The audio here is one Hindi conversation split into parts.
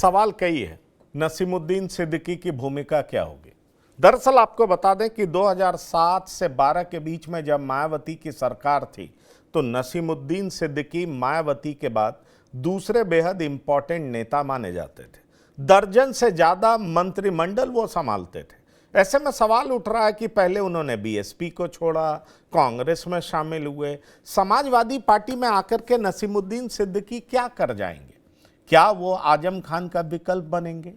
सवाल कई है, नसीमुद्दीन सिद्दीकी की भूमिका क्या होगी। दरअसल आपको बता दें कि 2007 से 12 के बीच में जब मायावती की सरकार थी तो नसीमुद्दीन सिद्दीकी मायावती के बाद दूसरे बेहद इंपॉर्टेंट नेता माने जाते थे। दर्जन से ज्यादा मंत्रिमंडल वो संभालते थे। ऐसे में सवाल उठ रहा है कि पहले उन्होंने बीएसपी को छोड़ा, कांग्रेस में शामिल हुए, समाजवादी पार्टी में आकर के नसीमुद्दीन सिद्दीकी क्या कर जाएंगे? क्या वो आजम खान का विकल्प बनेंगे?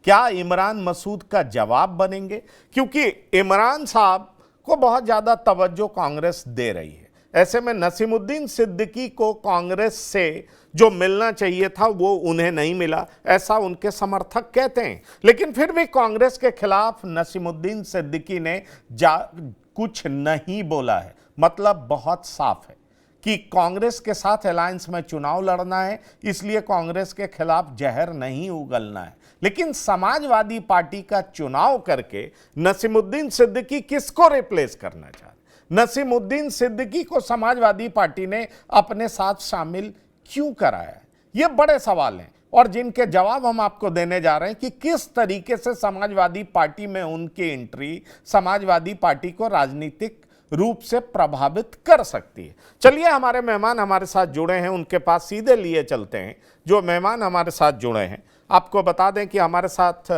क्या इमरान मसूद का जवाब बनेंगे? क्योंकि इमरान साहब को बहुत ज्यादा तवज्जो कांग्रेस दे रही है। ऐसे में नसीमुद्दीन सिद्दीकी को कांग्रेस से जो मिलना चाहिए था वो उन्हें नहीं मिला, ऐसा उनके समर्थक कहते हैं। लेकिन फिर भी कांग्रेस के खिलाफ नसीमुद्दीन सिद्दीकी ने कुछ नहीं बोला है। मतलब बहुत साफ है कि कांग्रेस के साथ अलायंस में चुनाव लड़ना है, इसलिए कांग्रेस के खिलाफ जहर नहीं उगलना है। लेकिन समाजवादी पार्टी का चुनाव करके नसीमुद्दीन सिद्दीकी किसको रिप्लेस करना चाह रहे? नसीमुद्दीन सिद्दीकी को समाजवादी पार्टी ने अपने साथ शामिल क्यों कराया है? ये बड़े सवाल हैं और जिनके जवाब हम आपको देने जा रहे हैं कि किस तरीके से समाजवादी पार्टी में उनकी एंट्री समाजवादी पार्टी को राजनीतिक रूप से प्रभावित कर सकती है। चलिए, हमारे मेहमान हमारे साथ जुड़े हैं, उनके पास सीधे लिए चलते हैं। जो मेहमान हमारे साथ जुड़े हैं, आपको बता दें कि हमारे साथ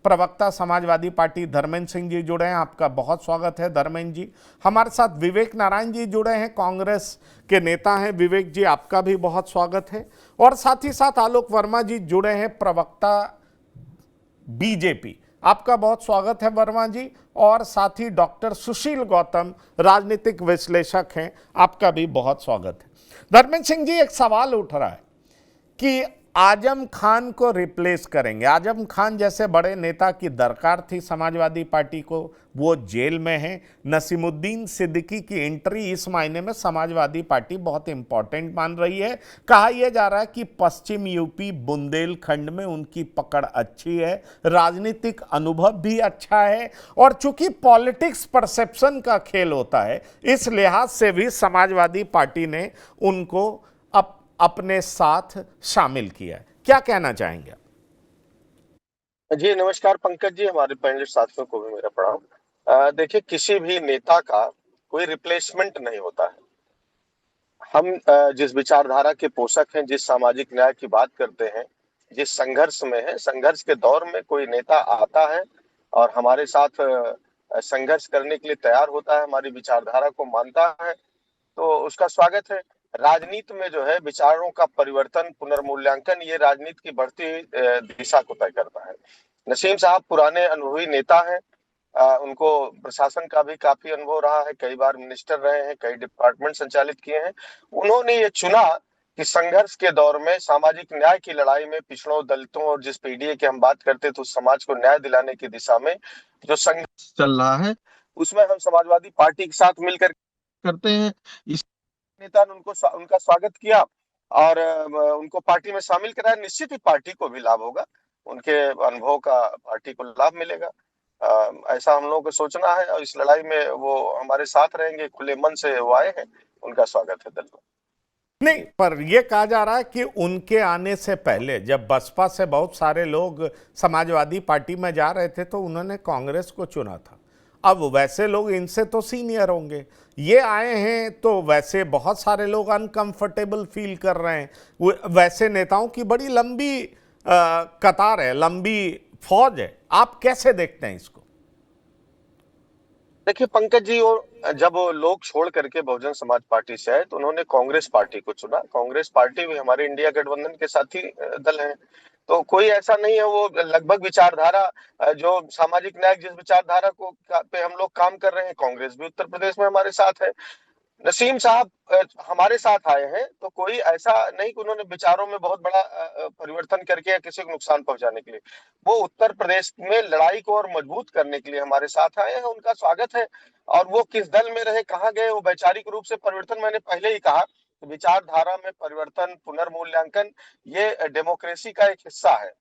प्रवक्ता समाजवादी पार्टी धर्मेंद्र सिंह जी जुड़े हैं। आपका बहुत स्वागत है धर्मेंद्र जी। हमारे साथ विवेक नारायण जी जुड़े हैं, कांग्रेस के नेता हैं। विवेक जी, आपका भी बहुत स्वागत है। और साथ ही साथ आलोक वर्मा जी जुड़े हैं, प्रवक्ता बीजेपी। आपका बहुत स्वागत है वर्मा जी। और साथ ही डॉक्टर सुशील गौतम राजनीतिक विश्लेषक हैं, आपका भी बहुत स्वागत है। धर्मेंद्र सिंह जी, एक सवाल उठ रहा है कि आजम खान को रिप्लेस करेंगे। आजम खान जैसे बड़े नेता की दरकार थी समाजवादी पार्टी को, वो जेल में है। नसीमुद्दीन सिद्दीकी की एंट्री इस मायने में समाजवादी पार्टी बहुत इंपॉर्टेंट मान रही है। कहा यह जा रहा है कि पश्चिम यूपी बुंदेलखंड में उनकी पकड़ अच्छी है, राजनीतिक अनुभव भी अच्छा है, और चूंकि पॉलिटिक्स परसेप्शन का खेल होता है, इस लिहाज से भी समाजवादी पार्टी ने उनको अपने साथ शामिल किया है। क्या कहना चाहेंगे? जी नमस्कार पंकज जी, हमारे पैनलिस्ट साथियों को भी मेरा प्रणाम। देखिए, किसी भी नेता का कोई रिप्लेसमेंट नहीं होता है। हम जिस विचारधारा के पोषक हैं, जिस सामाजिक न्याय की बात करते हैं, जिस संघर्ष में है, संघर्ष के दौर में कोई नेता आता है और हमारे साथ संघर्ष करने के लिए तैयार होता है, हमारी विचारधारा को मानता है, तो उसका स्वागत है। राजनीति में जो है विचारों का परिवर्तन, पुनर्मूल्यांकन, ये राजनीति की बढ़ती दिशा को तय करता है। नसीम साहब पुराने अनुभवी नेता हैं। उनको प्रशासन का भी काफी अनुभव रहा है, कई बार मिनिस्टर रहे हैं, कई डिपार्टमेंट संचालित किए हैं। उन्होंने ये चुना कि संघर्ष के दौर में सामाजिक न्याय की लड़ाई में पिछड़ों, दलितों और जिस पीढ़ी की हम बात करते थे उस समाज को न्याय दिलाने की दिशा में जो संघर्ष चल रहा है, उसमें हम समाजवादी पार्टी के साथ मिलकर करते हैं। इस नेता ने उनका स्वागत किया और उनको पार्टी में शामिल कराया। निश्चित ही पार्टी को भी लाभ होगा, उनके अनुभव का पार्टी को लाभ मिलेगा, ऐसा हम लोगों को सोचना है। और इस लड़ाई में वो हमारे साथ रहेंगे, खुले मन से वो आए हैं, उनका स्वागत है दल में। नहीं, पर यह कहा जा रहा है कि उनके आने से पहले जब बसपा से बहुत सारे लोग समाजवादी पार्टी में जा रहे थे तो उन्होंने कांग्रेस को चुना था। अब वैसे लोग इनसे तो सीनियर होंगे, ये आए हैं तो वैसे बहुत सारे लोग अनकंफर्टेबल फील कर रहे हैं। वैसे नेताओं की बड़ी लंबी कतार है, लंबी फौज है। आप कैसे देखते हैं इसको? देखिए पंकज जी, और जब लोग छोड़ करके बहुजन समाज पार्टी से आए तो उन्होंने कांग्रेस पार्टी को चुना। कांग्रेस पार्टी भी हमारे इंडिया गठबंधन के साथी दल है, तो कोई ऐसा नहीं है। वो लगभग विचारधारा जो सामाजिक न्याय जिस विचारधारा को पे हम लोग काम कर रहे हैं, कांग्रेस भी उत्तर प्रदेश में हमारे साथ है। नसीम साहब हमारे साथ आए हैं, तो कोई ऐसा नहीं कि उन्होंने विचारों में बहुत बड़ा परिवर्तन करके या किसी को नुकसान पहुंचाने के लिए। वो उत्तर प्रदेश में लड़ाई को और मजबूत करने के लिए हमारे साथ आए हैं, उनका स्वागत है। और वो किस दल में रहे, कहाँ गए, वो वैचारिक रूप से परिवर्तन, मैंने पहले ही कहा, विचारधारा में परिवर्तन, पुनर्मूल्यांकन, ये डेमोक्रेसी का एक हिस्सा है।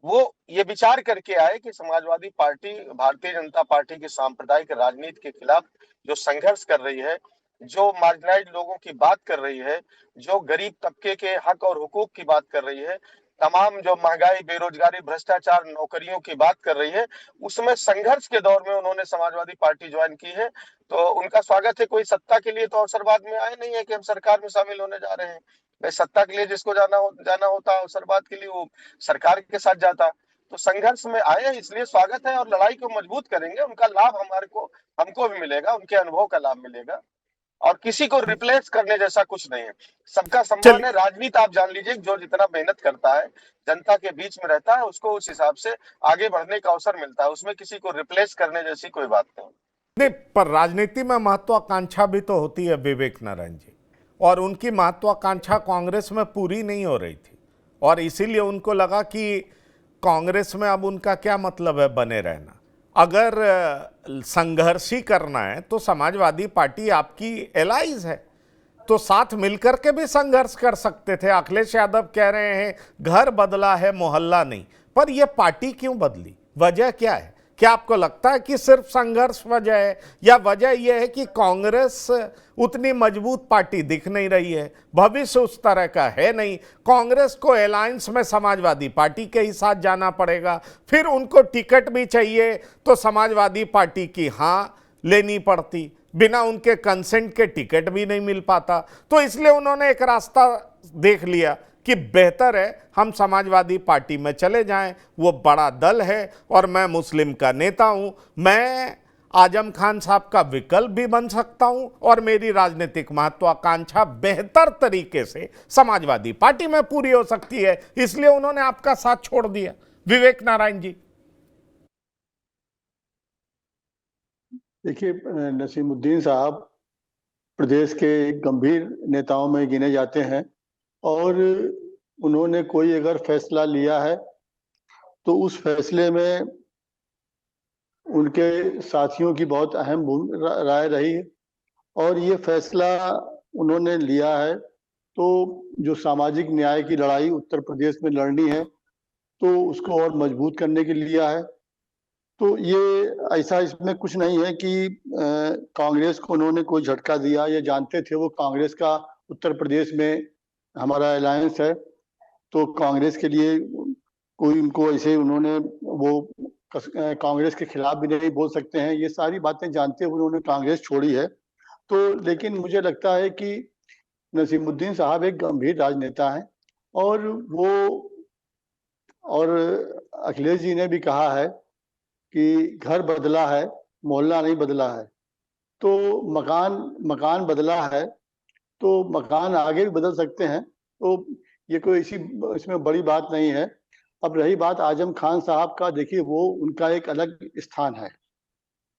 वो ये विचार करके आए कि समाजवादी पार्टी भारतीय जनता पार्टी की सांप्रदायिक राजनीति के खिलाफ जो संघर्ष कर रही है, जो मार्जिनाइज्ड लोगों की बात कर रही है, जो गरीब तबके के हक और हुकूक की बात कर रही है, तमाम जो महंगाई, बेरोजगारी, भ्रष्टाचार, नौकरियों की बात कर रही है, उसमें संघर्ष के दौर में उन्होंने समाजवादी पार्टी ज्वाइन की है। तो उनका स्वागत है। कोई सत्ता के लिए तो अवसरवाद में आए नहीं है कि हम सरकार में शामिल होने जा रहे हैं। भाई सत्ता के लिए जिसको जाना होता, अवसरवाद के लिए वो सरकार के साथ जाता। तो संघर्ष में आए हैं, इसलिए स्वागत है और लड़ाई को मजबूत करेंगे। उनका लाभ हमको भी मिलेगा, उनके अनुभव का लाभ मिलेगा और किसी को रिप्लेस करने जैसा कुछ नहीं है। सबका सम्मान चलिए, है। राजनीति आप जान लीजिए, जो जितना मेहनत करता है, जनता के बीच में रहता है, उसको उस हिसाब से आगे बढ़ने का अवसर मिलता है। उसमें किसी को रिप्लेस करने जैसी कोई बात नहीं। नहीं, पर राजनीति में महत्वाकांक्षा भी तो होती है विवेक नारायण जी, और उनकी महत्वाकांक्षा कांग्रेस में पूरी नहीं हो रही थी और इसीलिए उनको लगा कि कांग्रेस में अब उनका क्या मतलब है बने रहना। अगर संघर्ष ही करना है तो समाजवादी पार्टी आपकी एलाइज है, तो साथ मिलकर के भी संघर्ष कर सकते थे। अखिलेश यादव कह रहे हैं घर बदला है मोहल्ला नहीं, पर यह पार्टी क्यों बदली, वजह क्या है? क्या आपको लगता है कि सिर्फ संघर्ष वजह है, या वजह यह है कि कांग्रेस उतनी मजबूत पार्टी दिख नहीं रही है, भविष्य उस तरह का है नहीं, कांग्रेस को अलायंस में समाजवादी पार्टी के ही साथ जाना पड़ेगा, फिर उनको टिकट भी चाहिए तो समाजवादी पार्टी की हाँ लेनी पड़ती, बिना उनके कंसेंट के टिकट भी नहीं मिल पाता। तो इसलिए उन्होंने एक रास्ता देख लिया कि बेहतर है हम समाजवादी पार्टी में चले जाएं, वो बड़ा दल है और मैं मुस्लिम का नेता हूं, मैं आजम खान साहब का विकल्प भी बन सकता हूं और मेरी राजनीतिक महत्वाकांक्षा बेहतर तरीके से समाजवादी पार्टी में पूरी हो सकती है, इसलिए उन्होंने आपका साथ छोड़ दिया। विवेक नारायण जी। देखिए, नसीमुद्दीन साहब प्रदेश के गंभीर नेताओं में गिने जाते हैं और उन्होंने कोई अगर फैसला लिया है तो उस फैसले में उनके साथियों की बहुत अहम राय रही है और ये फैसला उन्होंने लिया है तो जो सामाजिक न्याय की लड़ाई उत्तर प्रदेश में लड़नी है तो उसको और मजबूत करने के लिए लिया है। तो ये ऐसा इसमें कुछ नहीं है कि कांग्रेस को उन्होंने कोई झटका दिया, ये जानते थे वो कांग्रेस का उत्तर प्रदेश में हमारा अलायंस है, तो कांग्रेस के लिए कोई उनको ऐसे उन्होंने वो कांग्रेस के खिलाफ भी नहीं बोल सकते हैं। ये सारी बातें जानते हुए उन्होंने कांग्रेस छोड़ी है। तो लेकिन मुझे लगता है कि नसीमुद्दीन साहब एक गंभीर राजनेता हैं और वो और अखिलेश जी ने भी कहा है कि घर बदला है मोहल्ला नहीं बदला है। तो मकान बदला है तो मकान आगे भी बदल सकते हैं, तो ये कोई इसमें बड़ी बात नहीं है। अब रही बात आजम खान साहब का, देखिए वो उनका एक अलग स्थान है।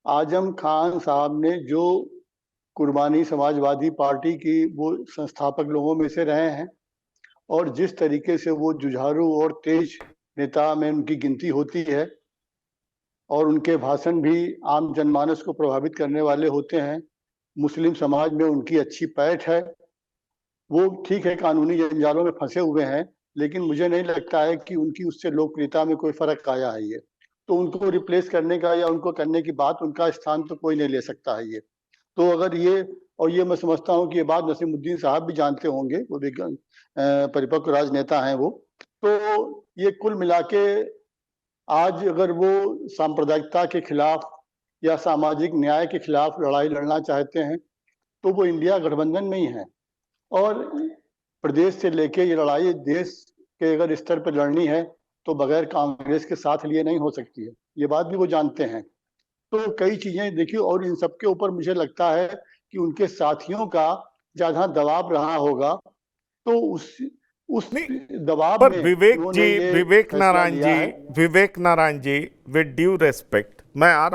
आजम खान साहब ने जो कुर्बानी समाजवादी पार्टी की वो संस्थापक लोगों में से रहे हैं और जिस तरीके से वो जुझारू और तेज नेता में उनकी गिनती होती है और उनके भाषण भी आम जनमानस को प्रभावित करने वाले होते हैं। मुस्लिम समाज में उनकी अच्छी पैठ है। वो ठीक है कानूनी जंजालों में फंसे हुए हैं, लेकिन मुझे नहीं लगता है कि उनकी उससे लोकप्रियता में कोई फर्क आया है। ये तो उनको रिप्लेस करने का या उनको करने की बात, उनका स्थान तो कोई नहीं ले सकता है। ये तो अगर ये मैं समझता हूँ कि ये बात नसीमुद्दीन साहब भी जानते होंगे, वो भी परिपक्व राजनेता हैं वो। तो ये कुल मिला के आज अगर वो सांप्रदायिकता के खिलाफ या सामाजिक न्याय के खिलाफ लड़ाई लड़ना चाहते हैं तो वो इंडिया गठबंधन में ही है और प्रदेश से लेके ये लड़ाई देश के अगर स्तर पर लड़नी है तो बगैर कांग्रेस के साथ लिए नहीं हो सकती है। ये बात भी वो जानते हैं। तो कई चीजें देखिए और इन सब के ऊपर मुझे लगता है कि उनके साथियों का ज्यादा दबाव रहा होगा, तो उस दबाव पर में विवेक उन्होंने जी, ये विवेक फैसला नारायण लिया जी, है। Vivek Narayan ji, with due respect, मैं आ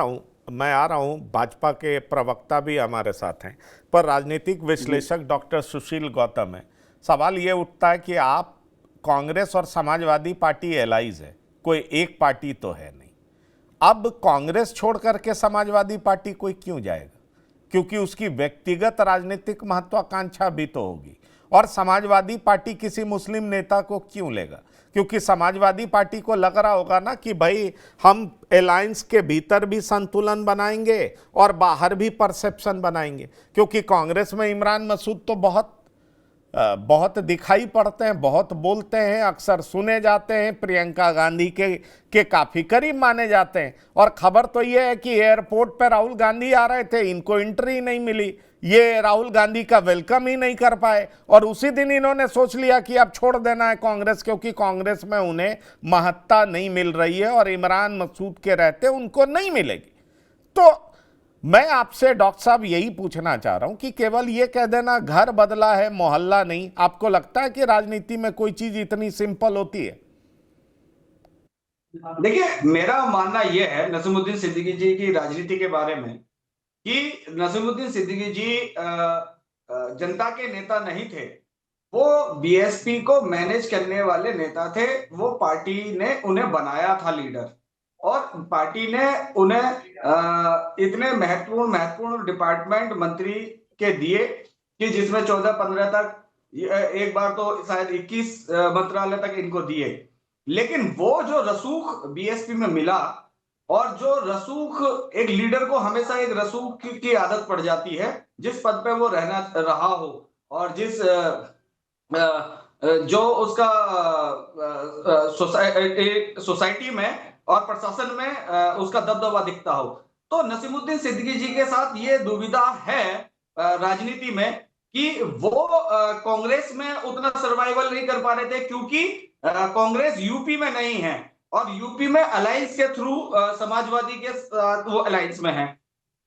रहा हूं। भाजपा के प्रवक्ता भी हमारे साथ हैं, पर राजनीतिक विश्लेषक डॉक्टर सुशील गौतम है। सवाल ये उठता है कि आप कांग्रेस और समाजवादी पार्टी एलाइज है, कोई एक पार्टी तो है नहीं। अब कांग्रेस छोड़ करके समाजवादी पार्टी कोई क्यों जाएगा? क्योंकि उसकी व्यक्तिगत राजनीतिक महत्वाकांक्षा भी तो होगी, और समाजवादी पार्टी किसी मुस्लिम नेता को क्यों लेगा? क्योंकि समाजवादी पार्टी को लग रहा होगा ना कि भाई हम अलायंस के भीतर भी संतुलन बनाएंगे और बाहर भी परसेप्शन बनाएंगे, क्योंकि कांग्रेस में इमरान मसूद तो बहुत बहुत दिखाई पड़ते हैं, बहुत बोलते हैं, अक्सर सुने जाते हैं, प्रियंका गांधी के काफी करीब माने जाते हैं। और खबर तो ये है कि एयरपोर्ट पर राहुल गांधी आ रहे थे, इनको एंट्री नहीं मिली, ये राहुल गांधी का वेलकम ही नहीं कर पाए, और उसी दिन इन्होंने सोच लिया कि अब छोड़ देना है कांग्रेस, क्योंकि कांग्रेस में उन्हें महत्ता नहीं मिल रही है और इमरान मसूद के रहते उनको नहीं मिलेगी। तो मैं आपसे डॉक्टर साहब यही पूछना चाह रहा हूं कि केवल ये कह देना घर बदला है मोहल्ला नहीं, आपको लगता है कि राजनीति में कोई चीज इतनी सिंपल होती है? देखिए, मेरा मानना यह है नसीमुद्दीन सिद्दीकी जी की राजनीति के बारे में कि नसीमुद्दीन सिद्दीकी जी जनता के नेता नहीं थे, वो बीएसपी को मैनेज करने वाले नेता थे। वो पार्टी ने उन्हें बनाया था लीडर, और पार्टी ने उन्हें इतने महत्वपूर्ण डिपार्टमेंट मंत्री के दिए कि जिसमें 14-15 तक, एक बार तो शायद 21 मंत्रालय तक इनको दिए। लेकिन वो जो रसूख बीएसपी में मिला, और जो रसूख, एक लीडर को हमेशा एक रसूख की आदत पड़ जाती है, जिस पद पे वो रहा हो और जिस जो उसका सोसाइटी में और प्रशासन में उसका दबदबा दिखता हो। तो नसीमुद्दीन सिद्दीकी जी के साथ ये दुविधा है राजनीति में कि वो कांग्रेस में उतना सर्वाइवल नहीं कर पा रहे थे, क्योंकि कांग्रेस यूपी में नहीं है, और यूपी में अलायंस के थ्रू समाजवादी के साथ वो अलायंस में है।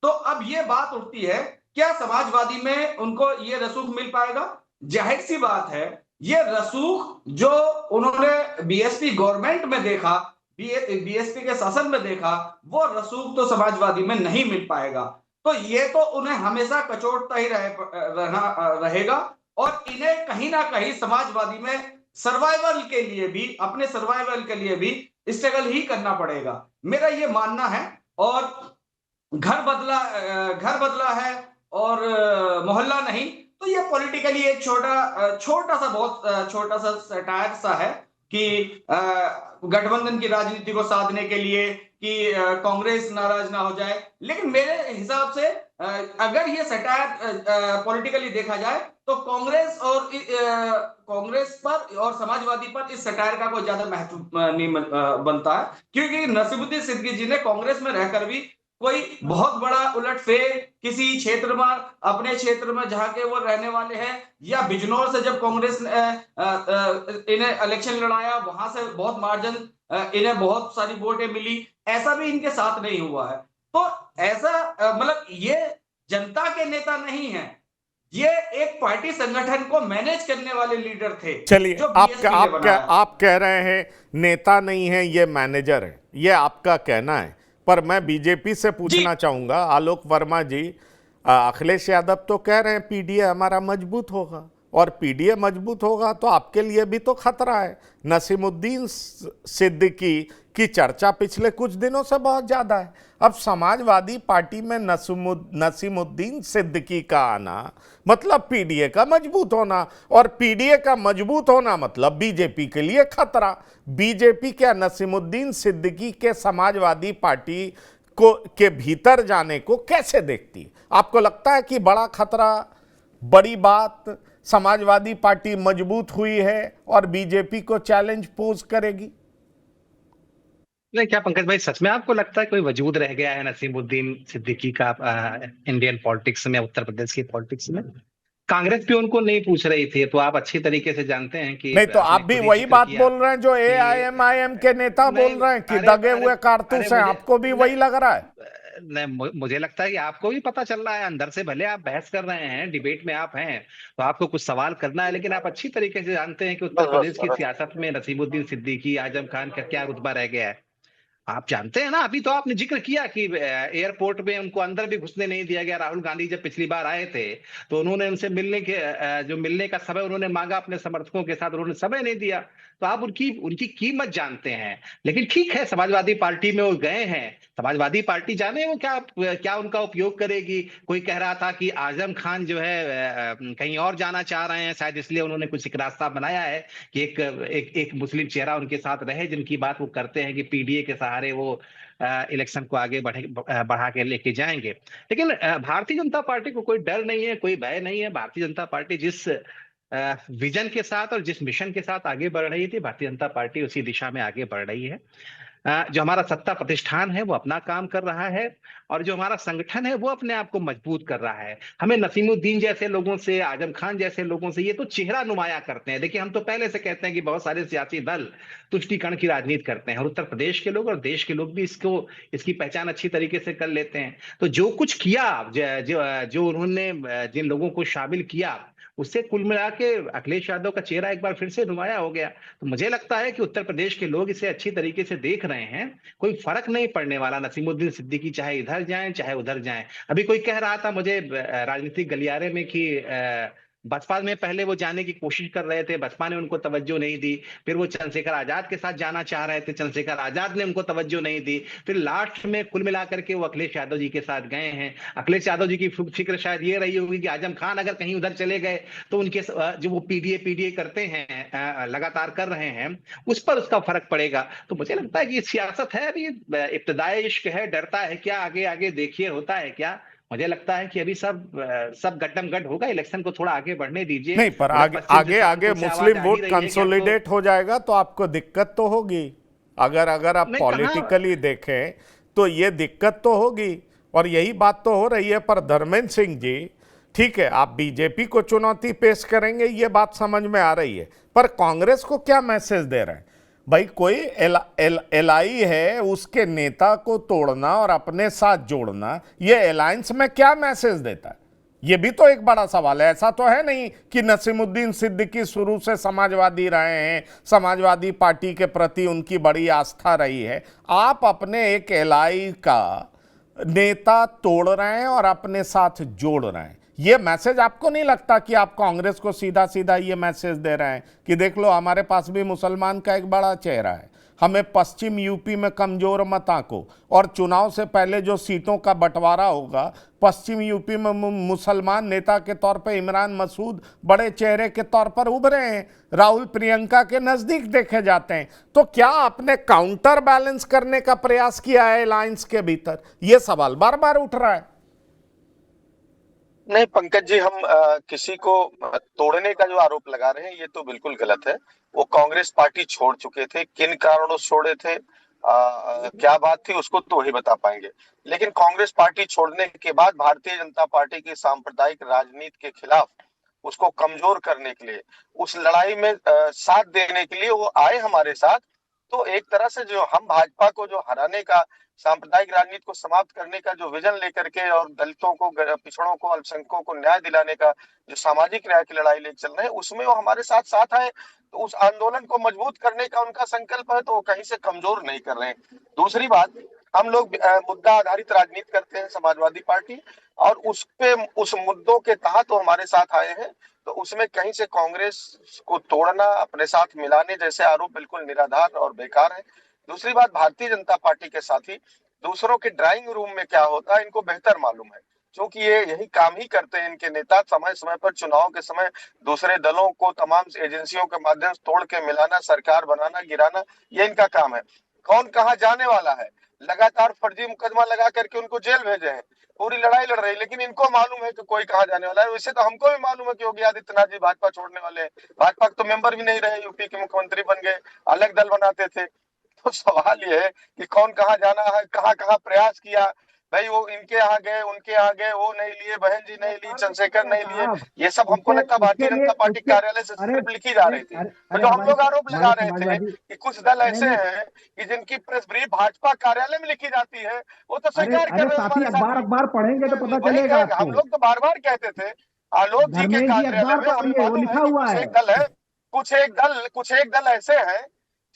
तो अब ये बात उठती है, क्या समाजवादी में उनको ये रसूख मिल पाएगा? जाहिर सी बात है, ये रसूख जो उन्होंने बीएसपी गवर्नमेंट में देखा, बीएसपी के शासन में देखा, वो रसूख तो समाजवादी में नहीं मिल पाएगा। तो ये तो उन्हें हमेशा कचोटता ही रहेगा, और इन्हें कहीं ना कहीं समाजवादी में सर्वाइवल के लिए भी, अपने सर्वाइवल के लिए भी स्ट्रगल ही करना पड़ेगा, मेरा ये मानना है। और घर बदला है और मोहल्ला नहीं, तो ये पॉलिटिकली एक बहुत छोटा सा सटायर सा है कि गठबंधन की राजनीति को साधने के लिए कि कांग्रेस नाराज ना हो जाए। लेकिन मेरे हिसाब से अगर ये सटायर पॉलिटिकली देखा जाए, तो कांग्रेस पर और समाजवादी पर इस सटायर का कोई ज्यादा महत्व नहीं बनता है, क्योंकि नसीमुद्दीन सिद्दीकी जी ने कांग्रेस में रहकर भी कोई बहुत बड़ा उलटफेर किसी क्षेत्र में, अपने क्षेत्र में जहां के वो रहने वाले हैं, या बिजनौर से जब कांग्रेस ने इन्हें इलेक्शन लड़ाया, वहां से बहुत मार्जिन, इन्हें बहुत सारी वोटें मिली, ऐसा भी इनके साथ नहीं हुआ है। तो ऐसा मतलब ये जनता के नेता नहीं है, ये एक पार्टी संगठन को मैनेज करने वाले लीडर थे। चलिए, जो आप कह रहे हैं नेता नहीं है, ये मैनेजर है, ये आपका कहना है। पर मैं बीजेपी से पूछना चाहूंगा, आलोक वर्मा जी, अखिलेश यादव तो कह रहे हैं पीडीए हमारा मजबूत होगा, और पीडीए मजबूत होगा तो आपके लिए भी तो खतरा है। नसीमुद्दीन सिद्दीकी की चर्चा पिछले कुछ दिनों से बहुत ज्यादा है। अब समाजवादी पार्टी में नसीमुद्दीन सिद्दीकी का आना मतलब पीडीए का मजबूत होना, और पीडीए का मजबूत होना मतलब बीजेपी के लिए खतरा। बीजेपी क्या नसीमुद्दीन सिद्दीकी के समाजवादी पार्टी को के भीतर जाने को कैसे देखती? आपको लगता है कि बड़ा खतरा, बड़ी बात, समाजवादी पार्टी मजबूत हुई है और बीजेपी को चैलेंज पोज करेगी? नहीं, क्या पंकज भाई, सच में आपको लगता है कोई वजूद रह गया है नसीमुद्दीन सिद्दीकी का इंडियन पॉलिटिक्स में, उत्तर प्रदेश की पॉलिटिक्स में? कांग्रेस भी उनको नहीं पूछ रही थी, तो आप अच्छी तरीके से जानते हैं कि नहीं, तो आप भी वही बात बोल रहे हैं जो एआईएमआईएम के नेता बोल रहे हैं कि दगे हुए कारतूस हैं। आपको भी वही लग रहा है? नहीं, मुझे लगता है कि आपको भी पता चल रहा है अंदर से। भले आप बहस कर रहे हैं, डिबेट में आप हैं, तो आपको कुछ सवाल करना है, लेकिन आप अच्छी तरीके से जानते हैं कि उत्तर प्रदेश की सियासत में नसीमुद्दीन सिद्दीकी, आजम खान का क्या रुतबा रह गया है। आप जानते हैं ना, अभी तो आपने जिक्र किया कि एयरपोर्ट में उनको अंदर भी घुसने नहीं दिया गया। राहुल गांधी जब पिछली बार आए थे, तो उन्होंने उनसे मिलने का समय उन्होंने मांगा अपने समर्थकों के साथ, उन्होंने समय नहीं दिया। तो आप उनकी कीमत जानते हैं। लेकिन ठीक है, समाजवादी पार्टी में वो गए हैं, समाजवादी पार्टी जाने वो क्या उनका उपयोग करेगी। कोई कह रहा था कि आजम खान जो है कहीं और जाना चाह रहे हैं, शायद इसलिए उन्होंने कुछ एक रास्ता बनाया है कि एक मुस्लिम चेहरा उनके साथ रहे, जिनकी बात वो करते हैं कि पीडीए के सहारे वो इलेक्शन को आगे बढ़ा के लेके जाएंगे। लेकिन भारतीय जनता पार्टी को कोई डर नहीं है, कोई भय नहीं है। भारतीय जनता पार्टी जिस विजन के साथ और जिस मिशन के साथ आगे बढ़ रही थी भारतीय जनता पार्टी, उसी दिशा में आगे बढ़ रही है। जो हमारा सत्ता प्रतिष्ठान है वो अपना काम कर रहा है और जो हमारा संगठन है वो अपने आप को मजबूत कर रहा है। हमें नसीमुद्दीन जैसे लोगों से, आजम खान जैसे लोगों से, ये तो चेहरा नुमाया करते हैं। देखिए, हम तो पहले से कहते हैं कि बहुत सारे सियासी दल तुष्टीकरण की राजनीति करते हैं और उत्तर प्रदेश के लोग और देश के लोग भी इसकी पहचान अच्छी तरीके से कर लेते हैं। तो जो कुछ किया, जो उन्होंने जिन लोगों को शामिल किया, उससे कुल मिला के अखिलेश यादव का चेहरा एक बार फिर से नुमाया हो गया। तो मुझे लगता है कि उत्तर प्रदेश के लोग इसे अच्छी तरीके से देख रहे हैं। कोई फर्क नहीं पड़ने वाला नसीमुद्दीन सिद्दीकी चाहे इधर जाएं चाहे उधर जाएं। अभी कोई कह रहा था मुझे राजनीतिक गलियारे में कि बसपा में पहले वो जाने की कोशिश कर रहे थे, बसपा ने उनको तवज्जो नहीं दी। फिर वो चंद्रशेखर आजाद के साथ जाना चाह रहे थे, चंद्रशेखर आजाद ने उनको तवज्जो नहीं दी। फिर लास्ट में कुल मिलाकर के वो अखिलेश यादव जी के साथ गए हैं। अखिलेश यादव जी की फिक्र शायद ये रही होगी कि आजम खान अगर कहीं उधर चले गए तो उनके जो वो पीडीए करते हैं, लगातार कर रहे हैं, उस पर उसका फर्क पड़ेगा। तो मुझे लगता है कि सियासत है, अभी इब्तिदाई इश्क है, डरता है क्या, आगे आगे देखिए होता है क्या। मुझे लगता है कि अभी सब गड्डम गड होगा, इलेक्शन को थोड़ा आगे बढ़ने दीजिए। नहीं, पर आगे आगे मुस्लिम वोट कंसोलिडेट हो जाएगा तो आपको दिक्कत तो होगी। अगर आप पॉलिटिकली देखें तो ये दिक्कत तो होगी, और यही बात तो हो रही है। पर धर्मेंद्र सिंह जी, ठीक है, आप बीजेपी को चुनौती पेश करेंगे, ये बात समझ में आ रही है, पर कांग्रेस को क्या मैसेज दे रहे हैं? भाई, कोई एलआई है, उसके नेता को तोड़ना और अपने साथ जोड़ना, ये अलायंस में क्या मैसेज देता है? ये भी तो एक बड़ा सवाल है। ऐसा तो है नहीं कि नसीमुद्दीन सिद्दीकी शुरू से समाजवादी रहे हैं, समाजवादी पार्टी के प्रति उनकी बड़ी आस्था रही है। आप अपने एक एलआई का नेता तोड़ रहे हैं और अपने साथ जोड़ रहे हैं। ये मैसेज आपको नहीं लगता कि आप कांग्रेस को सीधा सीधा ये मैसेज दे रहे हैं कि देख लो, हमारे पास भी मुसलमान का एक बड़ा चेहरा है, हमें पश्चिम यूपी में कमजोर मत आंको, और चुनाव से पहले जो सीटों का बंटवारा होगा, पश्चिम यूपी में मुसलमान नेता के तौर पर इमरान मसूद बड़े चेहरे के तौर पर उभरे हैं, राहुल प्रियंका के नजदीक देखे जाते हैं। तो क्या आपने काउंटर बैलेंस करने का प्रयास किया है अलायंस के भीतर? यह सवाल बार बार उठ रहा है। नहीं पंकज जी, हम किसी को तोड़ने का जो आरोप लगा रहे हैं ये तो बिल्कुल गलत है। वो कांग्रेस पार्टी छोड़ चुके थे, किन कारणों से छोड़े थे, क्या बात थी, उसको तो वही बता पाएंगे। लेकिन कांग्रेस पार्टी छोड़ने के बाद भारतीय जनता पार्टी की सांप्रदायिक राजनीति के खिलाफ, उसको कमजोर करने के लिए, उस लड़ाई में साथ देने के लिए वो आए हमारे साथ। तो एक तरह से जो हम भाजपा को जो हराने का, सांप्रदायिक राजनीति को समाप्त करने का जो विजन लेकर के, और दलितों को, पिछड़ों को, अल्पसंख्यकों को न्याय दिलाने का जो सामाजिक न्याय की लड़ाई लेकर चल रहे हैं, उसमें वो हमारे साथ साथ आए। तो उस आंदोलन को मजबूत करने का उनका संकल्प है, तो वो कहीं से कमजोर नहीं कर रहे हैं। दूसरी बात, हम लोग मुद्दा आधारित राजनीति करते हैं, समाजवादी पार्टी, और उस मुद्दों के तहत वो हमारे साथ आए हैं। तो उसमें कहीं से कांग्रेस को तोड़ना, अपने साथ मिलाने जैसे आरोप बिल्कुल निराधार और बेकार है। दूसरी बात, भारतीय जनता पार्टी के साथी दूसरों के ड्राइंग रूम में क्या होता है इनको बेहतर मालूम है, क्योंकि ये यही काम ही करते हैं। इनके नेता समय समय पर, चुनाव के समय, दूसरे दलों को तमाम एजेंसियों के माध्यम से तोड़ के मिलाना, सरकार बनाना, गिराना, ये इनका काम है। कौन कहाँ जाने वाला है, लगातार फर्जी मुकदमा लगा करके उनको जेल भेजे हैं, पूरी लड़ाई लड़ रही है, लेकिन इनको मालूम है कि कोई कहाँ जाने वाला है। वैसे तो हमको भी मालूम है कि योगी आदित्यनाथ जी भाजपा छोड़ने वाले हैं। भाजपा के तो मेंबर भी नहीं रहे, यूपी के मुख्यमंत्री बन गए, अलग दल बनाते थे। तो सवाल ये है कि कौन कहाँ जाना है, कहाँ कहाँ प्रयास किया। भाई वो इनके यहाँ गए, उनके यहाँ गए, वो नहीं लिए, बहन जी नहीं ली, चंद्रशेखर नहीं लिए, ये सब हमको लगता भारतीय जनता पार्टी कार्यालय से सिर्फ लिखी जा रही थी। तो जो हम लोग आरोप लगा रहे थे कि कुछ दल ऐसे हैं कि जिनकी प्रेस ब्रीफ भाजपा कार्यालय में लिखी जाती है, वो तो स्वीकार कर रहे हैं। अखबार पढ़ेंगे तो पता चलेगा आपको। हम लोग तो बार बार कहते थे आलोक जी के कार्यालय में, हमें मालूम है कि कुछ एक दल है, कुछ एक दल ऐसे हैं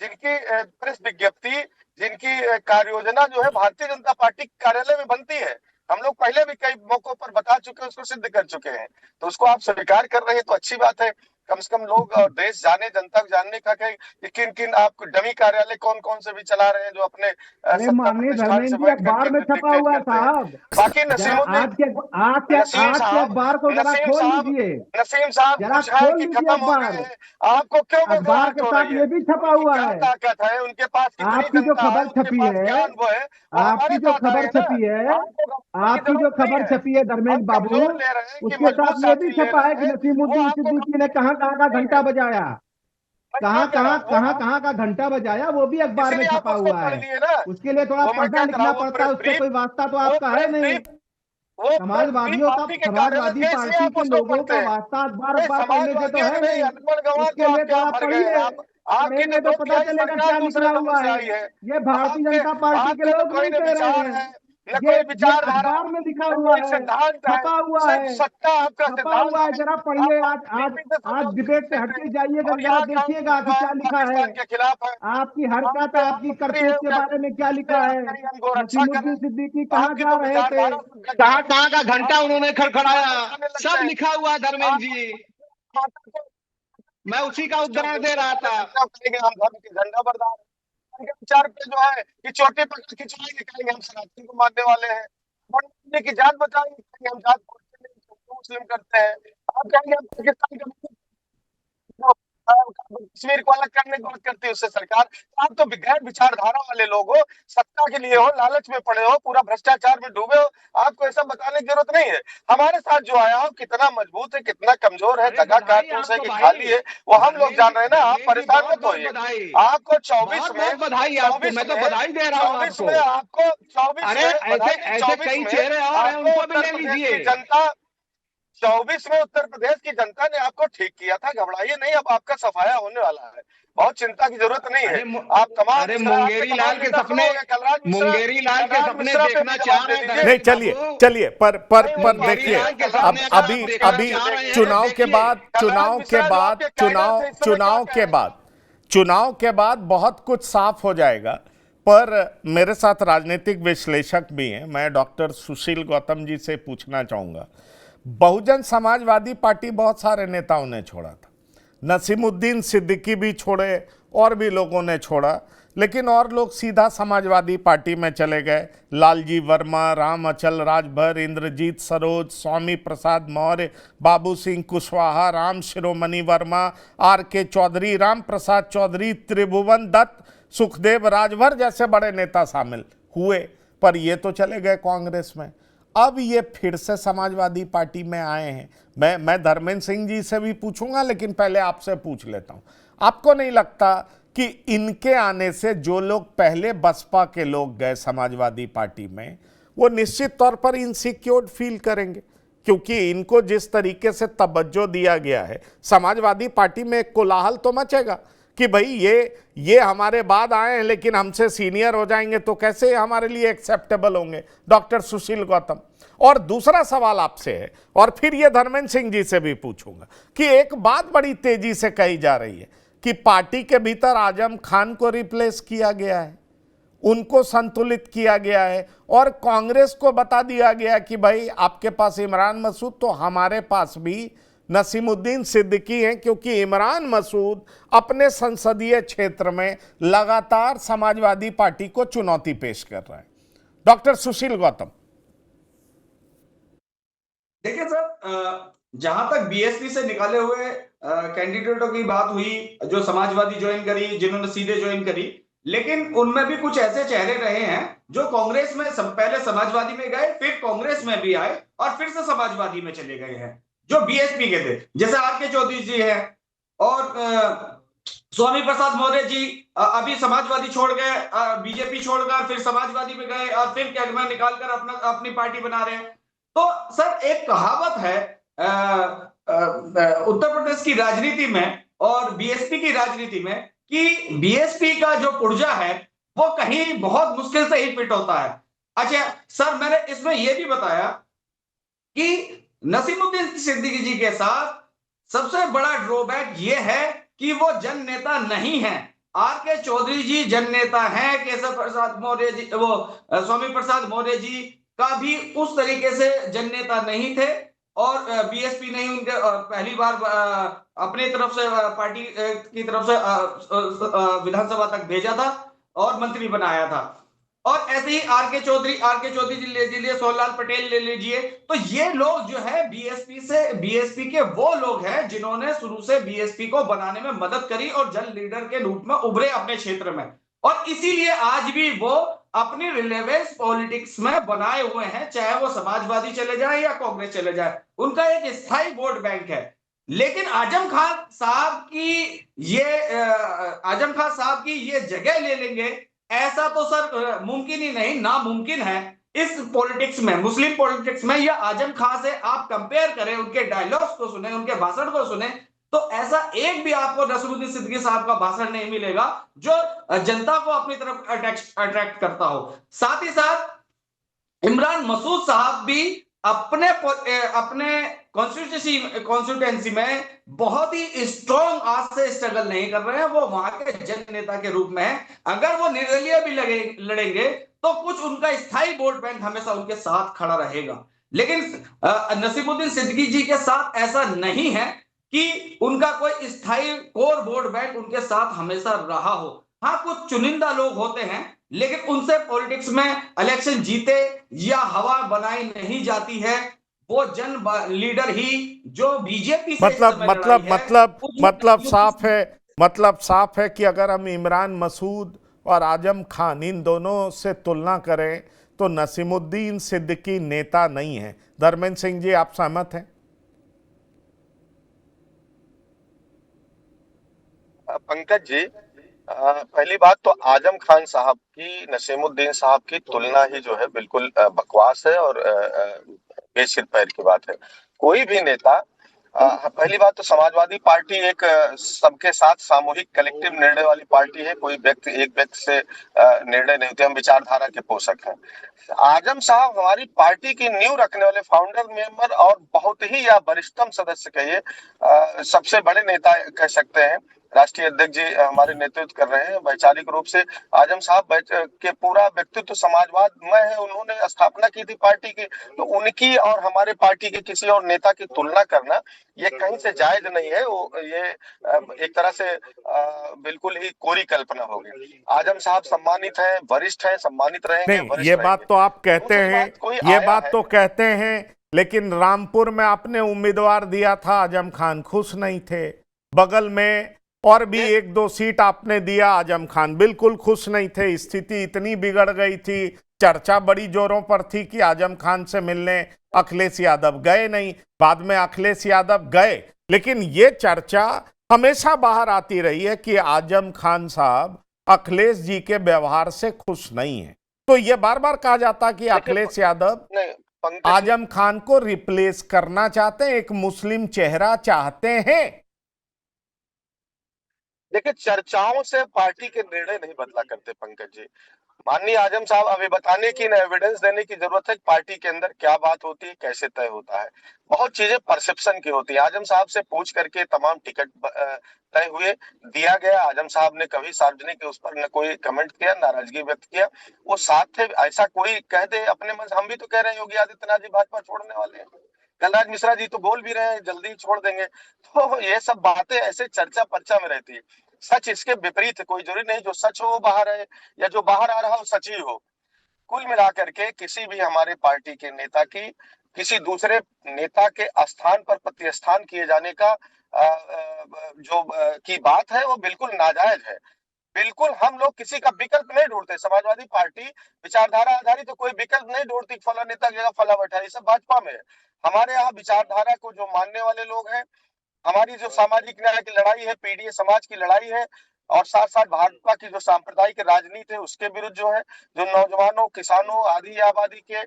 जिनकी प्रेस विज्ञप्ति, जिनकी कार्य योजना जो है भारतीय जनता पार्टी कार्यालय में बनती है। हम लोग पहले भी कई मौकों पर बता चुके हैं, उसको सिद्ध कर चुके हैं। तो उसको आप स्वीकार कर रहे हैं तो अच्छी बात है। कम से कम लोग और देश जाने, जनता जानने का कि किन किन आप डमी कार्यालय कौन कौन से भी चला रहे हैं जो अपने अखबार में छपा हुआ साहब। बाकी नसीम साहब कुछ है कि खत्म हो गए हैं, आपको क्यों अखबार के साथ ये भी छपा हुआ है। ताकत है उनके पास, आपकी जो खबर छपी है, आपकी जो खबर छपी है, आपकी जो खबर छपी है धर्मेंद्र बाबू, उसके साथ ये भी छपा है कि नसीमुद्दीन सिद्दीकी ने कहा कहाँ का घंटा बजाया, कहाँ का घंटा बजाया, वो भी अखबार में छपा हुआ है। उसके लिए थोड़ा पढ़ना लिखना पड़ता है, उससे कोई वास्ता तो आपका है नहीं। समाजवादियों का, समाजवादी पार्टी के लोगों का वास्ता अखबार पढ़ने से तो है नहीं। उसके लिए थोड़ा पढ़िए, पढ़ेंगे तो पता चलेगा क्या लिखा हुआ है। ये भारतीय जनता पार्टी के लोग नहीं कह रहे हैं, ये अखबार में लिखा हुआ है, छपा हुआ है, छपा हुआ है। जरा पढ़िए, आज डिबेट से हटके जाइएगा, जरा देखिएगा कि क्या लिखा है, आपकी हरकत, आपकी करतूत के बारे में क्या लिखा है। नसीमुद्दीन सिद्दीकी कहाँ जा रहे थे, कहाँ का घंटा उन्होंने खड़खड़ाया, सब लिखा हुआ है धर्मेंद्र जी। मैं उसी का उदाहरण दे रहा था। झंडा बरदार विचार पे जो है कि चोटी पर खिंचवाएंगे, कहेंगे हम सनातन को मानने वाले हैं, मरने की जात बताएंगे, कहेंगे हम जात मुस्लिम करते हैं, आप कहेंगे हम पाकिस्तान के कश्मीर को अलग करने की बात करती है उससे सरकार। आप तो गैर विचारधारा वाले लोग हो, सत्ता के लिए हो, लालच में पड़े हो, पूरा भ्रष्टाचार में डूबे हो, आपको ऐसा बताने की जरूरत नहीं है। हमारे साथ जो आया हो कितना मजबूत है, कितना कमजोर है, दगा कारतूस है कि खाली है, वो हम लोग जान रहे हैं ना। आप परेशान मत होइए, आपको 24 में बधाई, आपको मैं तो बधाई दे रहा हूँ आपको। आपको 24 अरे ऐसे कई चेहरे और हैं, उनको भी ले लीजिए। जनता 24 में उत्तर प्रदेश की जनता ने आपको ठीक किया था, घबराइए नहीं, अब आपका सफाया होने वाला है, बहुत चिंता की जरूरत नहीं है। आप तमाम अरे मुंगेरी लाल के सपने देखना चाह रहे हैं। नहीं, चलिए पर देखिए, अब अभी चुनाव के बाद बहुत कुछ साफ हो जाएगा। पर मेरे साथ राजनीतिक विश्लेषक भी हैं, मैं डॉक्टर सुशील गौतम जी से पूछना चाहूंगा। बहुजन समाजवादी पार्टी बहुत सारे नेताओं ने छोड़ा था, नसीमुद्दीन सिद्दीकी भी छोड़े और भी लोगों ने छोड़ा, लेकिन और लोग सीधा समाजवादी पार्टी में चले गए। लालजी वर्मा, राम अचल राजभर, इंद्रजीत सरोज, स्वामी प्रसाद मौर्य, बाबू सिंह कुशवाहा, राम शिरोमणि वर्मा, आर.के. चौधरी, राम प्रसाद चौधरी, त्रिभुवन दत्त, सुखदेव राजभर जैसे बड़े नेता शामिल हुए, पर ये तो चले गए कांग्रेस में। अब ये फिर से समाजवादी पार्टी में आए हैं। मैं धर्मेंद्र सिंह जी से भी पूछूंगा, लेकिन पहले आपसे पूछ लेता हूं, आपको नहीं लगता कि इनके आने से जो लोग पहले बसपा के लोग गए समाजवादी पार्टी में, वो निश्चित तौर पर इनसिक्योर फील करेंगे? क्योंकि इनको जिस तरीके से तवज्जो दिया गया है, समाजवादी पार्टी में एक कोलाहल तो मचेगा कि भाई ये हमारे बाद आए हैं, लेकिन हमसे सीनियर हो जाएंगे तो कैसे हमारे लिए एक्सेप्टेबल होंगे? डॉक्टर सुशील गौतम, और दूसरा सवाल आपसे है, और फिर ये धर्मेंद्र सिंह जी से भी पूछूंगा कि एक बात बड़ी तेजी से कही जा रही है कि पार्टी के भीतर आजम खान को रिप्लेस किया गया है, उनको संतुलित किया गया है, और कांग्रेस को बता दिया गया कि भाई आपके पास इमरान मसूद, तो हमारे पास भी नसीमुद्दीन सिद्दीकी हैं, क्योंकि इमरान मसूद अपने संसदीय क्षेत्र में लगातार समाजवादी पार्टी को चुनौती पेश कर रहा है। डॉक्टर सुशील गौतम, देखिए सर, जहां तक बीएसपी से निकाले हुए कैंडिडेटों की बात हुई, जो समाजवादी ज्वाइन करी, जिन्होंने सीधे ज्वाइन करी, लेकिन उनमें भी कुछ ऐसे चेहरे रहे हैं जो कांग्रेस में पहले समाजवादी में गए, फिर कांग्रेस में भी आए और फिर से समाजवादी में चले गए हैं, जो बीएसपी के थे, जैसे आर.के. चौधरी जी हैं, और स्वामी प्रसाद मौर्य जी अभी समाजवादी छोड़ गए, बीजेपी छोड़कर फिर समाजवादी में गए, और फिर क्या निकालकर अपनी पार्टी बना रहे हैं। तो सर, एक कहावत है उत्तर प्रदेश की राजनीति में और बीएसपी की राजनीति में कि बीएसपी का जो पुर्जा है वो कहीं बहुत मुश्किल से ही फिट होता है। अच्छा सर, मैंने इसमें यह भी बताया कि नसीमुद्दीन सिद्दीकी जी के साथ सबसे बड़ा ड्रॉबैक ये है कि वो जन नेता नहीं है। आर.के. चौधरी जी जन नेता हैं, केशव प्रसाद मौर्य जी, वो स्वामी प्रसाद मौर्य जी का भी उस तरीके से जन नेता नहीं थे, और बीएसपी ने उनके पहली बार अपनी तरफ से पार्टी की तरफ से विधानसभा तक भेजा था और मंत्री बनाया था। और ऐसे ही आर.के. चौधरी जी ले लीजिए, सोहनलाल पटेल ले लीजिए, तो ये लोग जो है बीएसपी के वो लोग हैं जिन्होंने शुरू से बीएसपी को बनाने में मदद करी और जन लीडर के रूप में उभरे अपने क्षेत्र में, और इसीलिए आज भी वो अपनी रिलेवेंस पॉलिटिक्स में बनाए हुए हैं, चाहे वो समाजवादी चले जाए या कांग्रेस चले जाए, उनका एक स्थायी वोट बैंक है। लेकिन आजम खान साहब की ये जगह ले लेंगे, ऐसा तो सर मुमकिन ही नहीं, नामुमकिन है। इस पॉलिटिक्स में, मुस्लिम पॉलिटिक्स में, या आजम खान से आप कंपेयर करें, उनके डायलॉग्स को सुने, उनके भाषण को सुने, तो ऐसा एक भी आपको नसीरुद्दीन सिद्दीकी साहब का भाषण नहीं मिलेगा जो जनता को अपनी तरफ अट्रैक्ट करता हो। साथ ही साथ इमरान मसूद साहब भी अपने कॉन्स्टिट्यूंसी में बहुत ही स्ट्रॉन्ग आज से स्ट्रगल नहीं कर रहे हैं, वो वहां के जन नेता के रूप में है। अगर वो निर्दलीय भी लड़ेंगे तो कुछ उनका स्थायी वोट बैंक हमेशा उनके साथ खड़ा रहेगा। लेकिन नसीमुद्दीन सिद्दीकी जी के साथ ऐसा नहीं है कि उनका कोई स्थायी कोर वोट बैंक उनके साथ हमेशा रहा हो। हाँ, कुछ चुनिंदा लोग होते हैं, लेकिन उनसे पॉलिटिक्स में इलेक्शन जीते या हवा बनाई नहीं जाती है। वो जन लीडर ही जो बीजेपी से मतलब साफ है कि अगर हम इमरान मसूद और आजम खान इन दोनों से तुलना करें तो नसीमुद्दीन सिद्दीकी नेता नहीं है। धर्मेंद्र सिंह जी, आप सहमत हैं? पंकज जी, पहली बात तो आजम खान साहब की नसीमुद्दीन साहब की तुलना ही जो है बिल्कुल बकवास है और बेसिर पैर की बात है। कोई भी नेता, पहली बात तो समाजवादी पार्टी एक सबके साथ सामूहिक कलेक्टिव निर्णय वाली पार्टी है। कोई व्यक्ति, एक व्यक्ति से निर्णय नहीं होते। हम विचारधारा के पोषक हैं। आजम साहब हमारी पार्टी की नींव रखने वाले फाउंडर मेंबर और बहुत ही या वरिष्ठतम सदस्य कहिए, सबसे बड़े नेता कह सकते हैं। राष्ट्रीय अध्यक्ष जी हमारे नेतृत्व कर रहे हैं। वैचारिक रूप से आजम साहब के पूरा व्यक्तित्व समाजवादमय है। उन्होंने स्थापना की थी पार्टी की, तो उनकी और हमारे पार्टी के किसी और नेता की तुलना करना ये कहीं से जायज नहीं है। वो ये एक तरह से बिल्कुल ही कोरी कल्पना होगी। आजम साहब सम्मानित हैं, वरिष्ठ हैं, सम्मानित रहेंगे। नहीं, ये बात तो आप कहते हैं, ये बात तो कहते हैं, लेकिन रामपुर में आपने उम्मीदवार दिया था आजम खान, खुश नहीं थे। बगल में और भी एक दो सीट आपने दिया, आजम खान बिल्कुल खुश नहीं थे। स्थिति इतनी बिगड़ गई थी, चर्चा बड़ी जोरों पर थी कि आजम खान से मिलने अखिलेश यादव गए नहीं। बाद में अखिलेश यादव गए, लेकिन ये चर्चा हमेशा बाहर आती रही है कि आजम खान साहब अखिलेश जी के व्यवहार से खुश नहीं है। तो ये बार बार कहा जाता कि अखिलेश यादव आजम खान को रिप्लेस करना चाहते हैं, एक मुस्लिम चेहरा चाहते हैं। देखिए, चर्चाओं से पार्टी के निर्णय नहीं बदला करते पंकज जी। माननीय आजम साहब, अभी बताने की, एविडेंस देने की जरूरत है कि पार्टी के अंदर क्या बात होती है, कैसे तय होता है। बहुत चीजें परसेप्शन की होती है। आजम साहब से पूछ करके तमाम टिकट तय हुए, दिया गया। आजम साहब ने कभी सार्वजनिक उस पर न कोई कमेंट किया, नाराजगी व्यक्त किया। वो साथ थे। ऐसा कोई कह दे अपने मन, हम भी तो कह रहे हैं योगी आदित्यनाथ जी भाजपा छोड़ने वाले हैं। कलराज मिश्रा जी तो बोल भी रहे हैं जल्दी छोड़ देंगे। तो ये सब बातें ऐसे चर्चा पर्चा में रहती है। सच इसके विपरीत है। कोई जरूरी नहीं जो सच हो वो बाहर है, या जो बाहर आ रहा हो सच ही हो। कुल मिलाकर के किसी भी हमारे पार्टी के नेता की किसी दूसरे नेता के स्थान पर प्रतिस्थान किए जाने का की बात है, वो बिल्कुल नाजायज है। बिल्कुल हम लोग किसी का विकल्प नहीं ढूंढते। समाजवादी पार्टी विचारधारा आधारित तो कोई विकल्प नहीं ढूंढती, फला नेता की जगह फला बैठा, ये सब भाजपा में है। हमारे यहाँ विचारधारा को जो मानने वाले लोग हैं, हमारी जो सामाजिक न्याय की लड़ाई है, पीडीए समाज की लड़ाई है, और साथ साथ भाजपा की जो सांप्रदायिक राजनीति है उसके विरुद्ध जो है, जो नौजवानों, किसानों, आदि आबादी के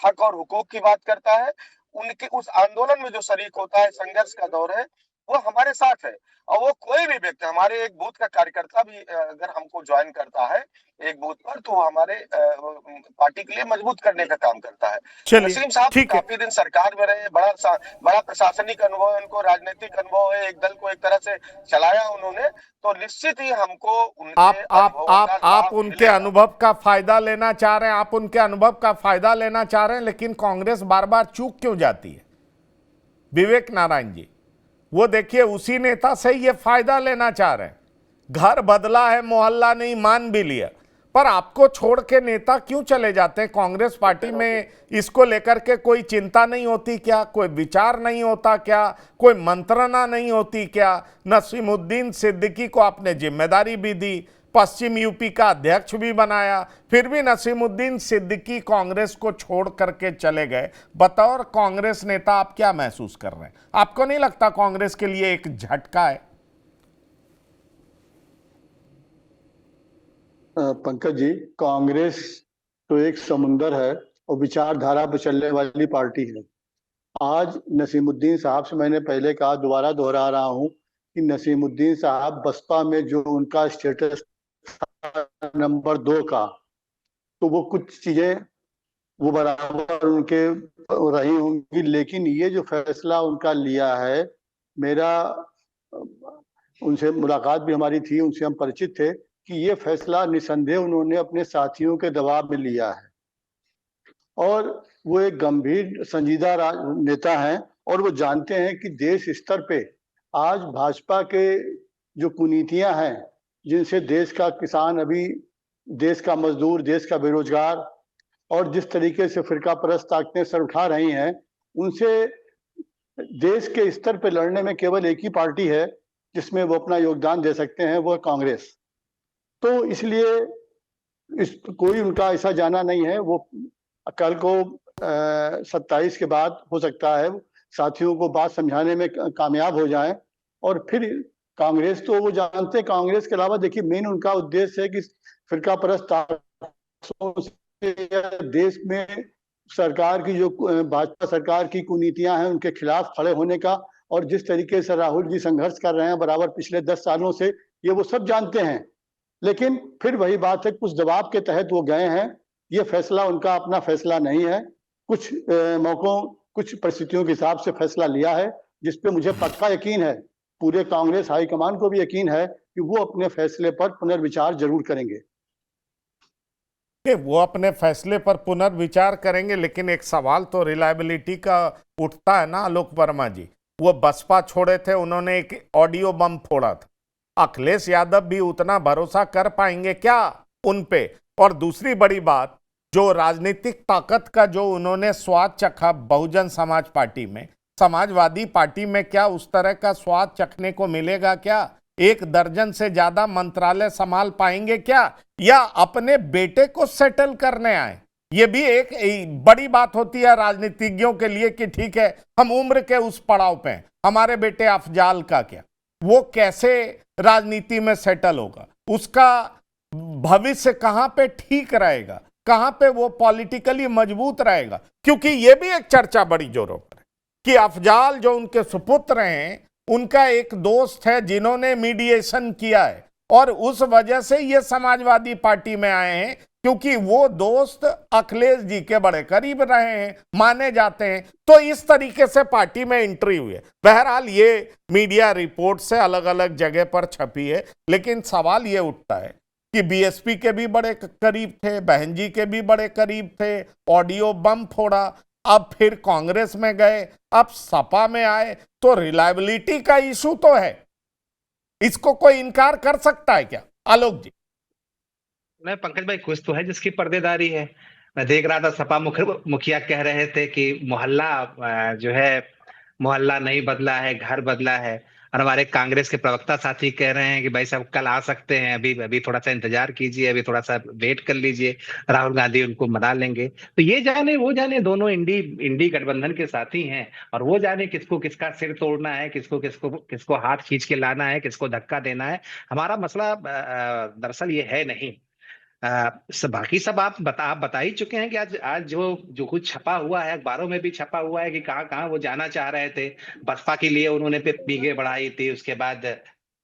हक और हुकूक की बात करता है, उनके उस आंदोलन में जो शरीक होता है, संघर्ष का दौर है, वो हमारे साथ है। और वो कोई भी व्यक्ति, हमारे एक बूथ का कार्यकर्ता भी अगर हमको ज्वाइन करता है एक बूथ पर, तो हमारे पार्टी के लिए मजबूत करने का काम करता है। नसीम साहब काफी दिन सरकार में रहे, बड़ा प्रशासनिक अनुभव है उनको, राजनीतिक अनुभव है, एक दल को एक तरह से चलाया उन्होंने। तो निश्चित ही हमको आप उनके अनुभव का फायदा लेना चाह रहे हैं, आप उनके अनुभव का फायदा लेना चाह रहे हैं, लेकिन कांग्रेस बार बार चूक क्यों जाती है? विवेक नारायण जी, वो देखिए उसी नेता से ये फायदा लेना चाह रहे हैं। घर बदला है, मोहल्ला नहीं, मान भी लिया, पर आपको छोड़ के नेता क्यों चले जाते हैं? कांग्रेस पार्टी में इसको लेकर के कोई चिंता नहीं होती क्या? कोई विचार नहीं होता क्या? कोई मंत्रणा नहीं होती क्या? नसीमुद्दीन सिद्दीकी को आपने जिम्मेदारी भी दी, पश्चिम यूपी का अध्यक्ष भी बनाया, फिर भी नसीमुद्दीन सिद्दीकी कांग्रेस को छोड़ करके चले गए। बतौर कांग्रेस नेता आप क्या महसूस कर रहे हैं? आपको नहीं लगता कांग्रेस के लिए एक झटका है? पंकज जी, कांग्रेस तो एक समुंदर है और विचारधारा पर चलने वाली पार्टी है। आज नसीमुद्दीन साहब से मैंने पहले कहा, दोबारा दोहरा रहा हूं कि नसीमुद्दीन साहब बसपा में जो उनका स्टेटस नंबर 2 का, तो वो कुछ चीजें वो बराबर उनके रही होंगी, लेकिन ये जो फैसला उनका लिया है, मेरा उनसे मुलाकात भी हमारी थी, उनसे हम परिचित थे कि ये फैसला निसंदेह उन्होंने अपने साथियों के दबाव में लिया है और वो एक गंभीर संजीदा नेता हैं और वो जानते हैं कि देश स्तर पे आज भाजपा के जो कुनीतियां हैं, जिनसे देश का किसान, अभी देश का मजदूर, देश का बेरोजगार और जिस तरीके से फिरका परस्त ताकतें सर उठा रही हैं, उनसे देश के स्तर पे लड़ने में केवल एक ही पार्टी है जिसमें वो अपना योगदान दे सकते हैं, वो है कांग्रेस। तो इसलिए कोई उनका ऐसा जाना नहीं है। वो कल को 27 के बाद हो सकता है साथियों को बात समझाने में कामयाब हो जाएं और फिर कांग्रेस, तो वो जानते हैं, कांग्रेस के अलावा देखिए मेन उनका उद्देश्य है कि फिरका परस्त ताकतों से देश में सरकार की जो भाजपा सरकार की कुनीतियां हैं उनके खिलाफ खड़े होने का, और जिस तरीके से राहुल जी संघर्ष कर रहे हैं बराबर पिछले 10 सालों से, ये वो सब जानते हैं। लेकिन फिर वही बात है, कुछ दबाव के तहत वो गए हैं। ये फैसला उनका अपना फैसला नहीं है, कुछ मौकों, कुछ परिस्थितियों के हिसाब से फैसला लिया है, जिसपे मुझे पक्का यकीन है, पूरे कांग्रेस हाईकमान को भी यकीन है कि वो अपने फैसले पर पुनर्विचार जरूर करेंगे। वो अपने फैसले पर पुनर्विचार करेंगे, लेकिन एक सवाल तो रिलायबिलिटी का उठता है ना आलोक वर्मा जी। वो बसपा छोड़े थे, उन्होंने एक ऑडियो बम फोड़ा था। अखिलेश यादव भी उतना भरोसा कर पाएंगे क्या उन पे? और दूसरी बड़ी बात, जो राजनीतिक ताकत का जो उन्होंने स्वाद चखा बहुजन समाज पार्टी में, समाजवादी पार्टी में क्या उस तरह का स्वाद चखने को मिलेगा क्या? 1 दर्जन से ज्यादा मंत्रालय संभाल पाएंगे क्या, या अपने बेटे को सेटल करने आए? ये भी एक बड़ी बात होती है राजनीतिज्ञों के लिए कि ठीक है, हम उम्र के उस पड़ाव पे हैं, हमारे बेटे अफजाल का क्या, वो कैसे राजनीति में सेटल होगा, उसका भविष्य कहां पे ठीक रहेगा, कहां पे वो पॉलिटिकली मजबूत रहेगा? क्योंकि ये भी एक चर्चा बड़ी जोरों पर है कि अफजाल जो उनके सुपुत्र हैं, उनका एक दोस्त है जिन्होंने मीडिएशन किया है और उस वजह से ये समाजवादी पार्टी में आए हैं, क्योंकि वो दोस्त अखिलेश जी के बड़े करीब रहे हैं, माने जाते हैं। तो इस तरीके से पार्टी में एंट्री हुई है। बहरहाल ये मीडिया रिपोर्ट से अलग अलग जगह पर छपी है, लेकिन सवाल ये उठता है कि बीएसपी के भी बड़े करीब थे, बहन जी के भी बड़े करीब थे, ऑडियो बम फोड़ा, अब फिर कांग्रेस में गए, अब सपा में आए, तो रिलायबिलिटी का इशू तो है, इसको कोई इनकार कर सकता है क्या आलोक जी? नहीं पंकज भाई, कुछ तो है जिसकी पर्देदारी है। मैं देख रहा था सपा मुखिया कह रहे थे कि मोहल्ला जो है, मोहल्ला नहीं बदला है, घर बदला है। और हमारे कांग्रेस के प्रवक्ता साथी कह रहे हैं कि भाई साहब कल आ सकते हैं, अभी अभी थोड़ा सा इंतजार कीजिए, अभी थोड़ा सा वेट कर लीजिए, राहुल गांधी उनको मना लेंगे। तो ये जाने वो जाने, दोनों इंडी गठबंधन के साथी हैं, और वो जाने किसको किसका सिर तोड़ना है, किसको किसको किसको हाथ खींच के लाना है, किसको धक्का देना है। हमारा मसला दरअसल ये है नहीं। बाकी सब आप बता ही चुके हैं कि आज आज जो कुछ छपा हुआ है, अखबारों में भी छपा हुआ है कि कहाँ कहाँ वो जाना चाह रहे थे। बसपा के लिए उन्होंने पीगे बढ़ाई थी, उसके बाद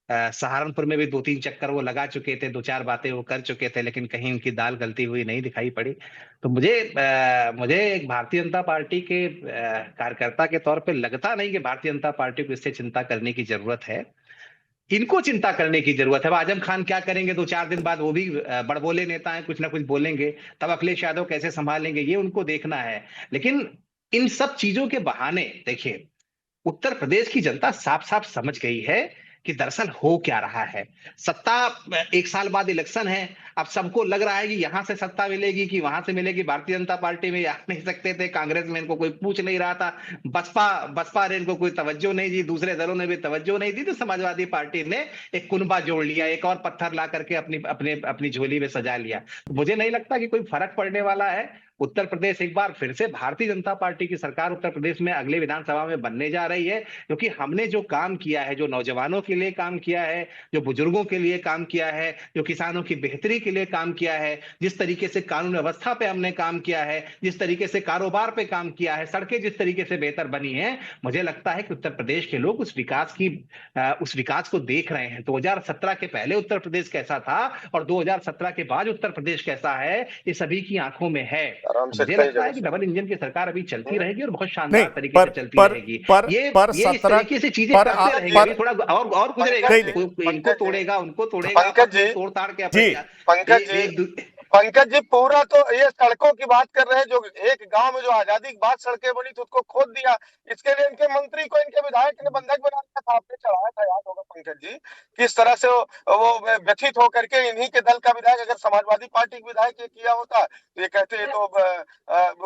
सहारनपुर में भी 2-3 चक्कर वो लगा चुके थे, 2-4 बातें वो कर चुके थे, लेकिन कहीं उनकी दाल गलती हुई नहीं दिखाई पड़ी। तो मुझे एक भारतीय जनता पार्टी के कार्यकर्ता के तौर पे लगता नहीं कि भारतीय जनता पार्टी को इससे चिंता करने की जरूरत है। इनको चिंता करने की जरूरत है। आजम खान क्या करेंगे 2-4 दिन बाद, वो भी बड़बोले नेता हैं, कुछ ना कुछ बोलेंगे, तब अखिलेश यादव कैसे संभालेंगे ये उनको देखना है। लेकिन इन सब चीजों के बहाने देखिए, उत्तर प्रदेश की जनता साफ साफ समझ गई है कि दरअसल हो क्या रहा है। सत्ता, 1 साल बाद इलेक्शन है, अब सबको लग रहा है कि यहां से सत्ता मिलेगी कि वहां से मिलेगी। भारतीय जनता पार्टी में आ नहीं सकते थे, कांग्रेस में इनको कोई पूछ नहीं रहा था, बसपा बसपा ने इनको कोई तवज्जो नहीं दी, दूसरे दलों ने भी तवज्जो नहीं दी, तो समाजवादी पार्टी ने एक कुनबा जोड़ लिया, एक और पत्थर ला करके अपनी झोली में सजा लिया। मुझे नहीं लगता कि कोई फर्क पड़ने वाला है। उत्तर प्रदेश एक बार फिर से भारतीय जनता पार्टी की सरकार उत्तर प्रदेश में अगले विधानसभा में बनने जा रही है, क्योंकि हमने जो काम किया है, जो नौजवानों के लिए काम किया है, जो बुजुर्गों के लिए काम किया है, जो किसानों की बेहतरी के लिए काम किया है, जिस तरीके से कानून व्यवस्था पे हमने काम किया है, जिस तरीके से कारोबार पे काम किया है, सड़कें जिस तरीके से बेहतर बनी हैं, मुझे लगता है कि उत्तर प्रदेश के लोग उस विकास को देख रहे हैं। 2017 के पहले उत्तर प्रदेश कैसा था और 2017 के बाद उत्तर प्रदेश कैसा है, ये सभी की आंखों में है। मुझे लगता है कि डबल इंजन की सरकार अभी चलती रहेगी और बहुत शानदार तरीके से चलती रहेगी। ये इस तरीके से चीजें करते रहेंगे, थोड़ा और गुजरेगा, इनको तोड़ेगा, उनको तोड़ेगा, तोड़ ताड़ के पंकज जी पूरा तो ये सड़कों की बात कर रहे हैं, जो एक गांव में जो आजादी के बाद सड़कें बनी थी उसको खोद दिया। इसके लिए इनके मंत्री को, इनके विधायक ने बंधक बना दिया था, आपने चढ़ाया था, याद होगा पंकज जी, किस तरह से वो व्यथित होकर के इन्हीं के दल का विधायक, अगर समाजवादी पार्टी के विधायक ये किया होता तो ये कहते तो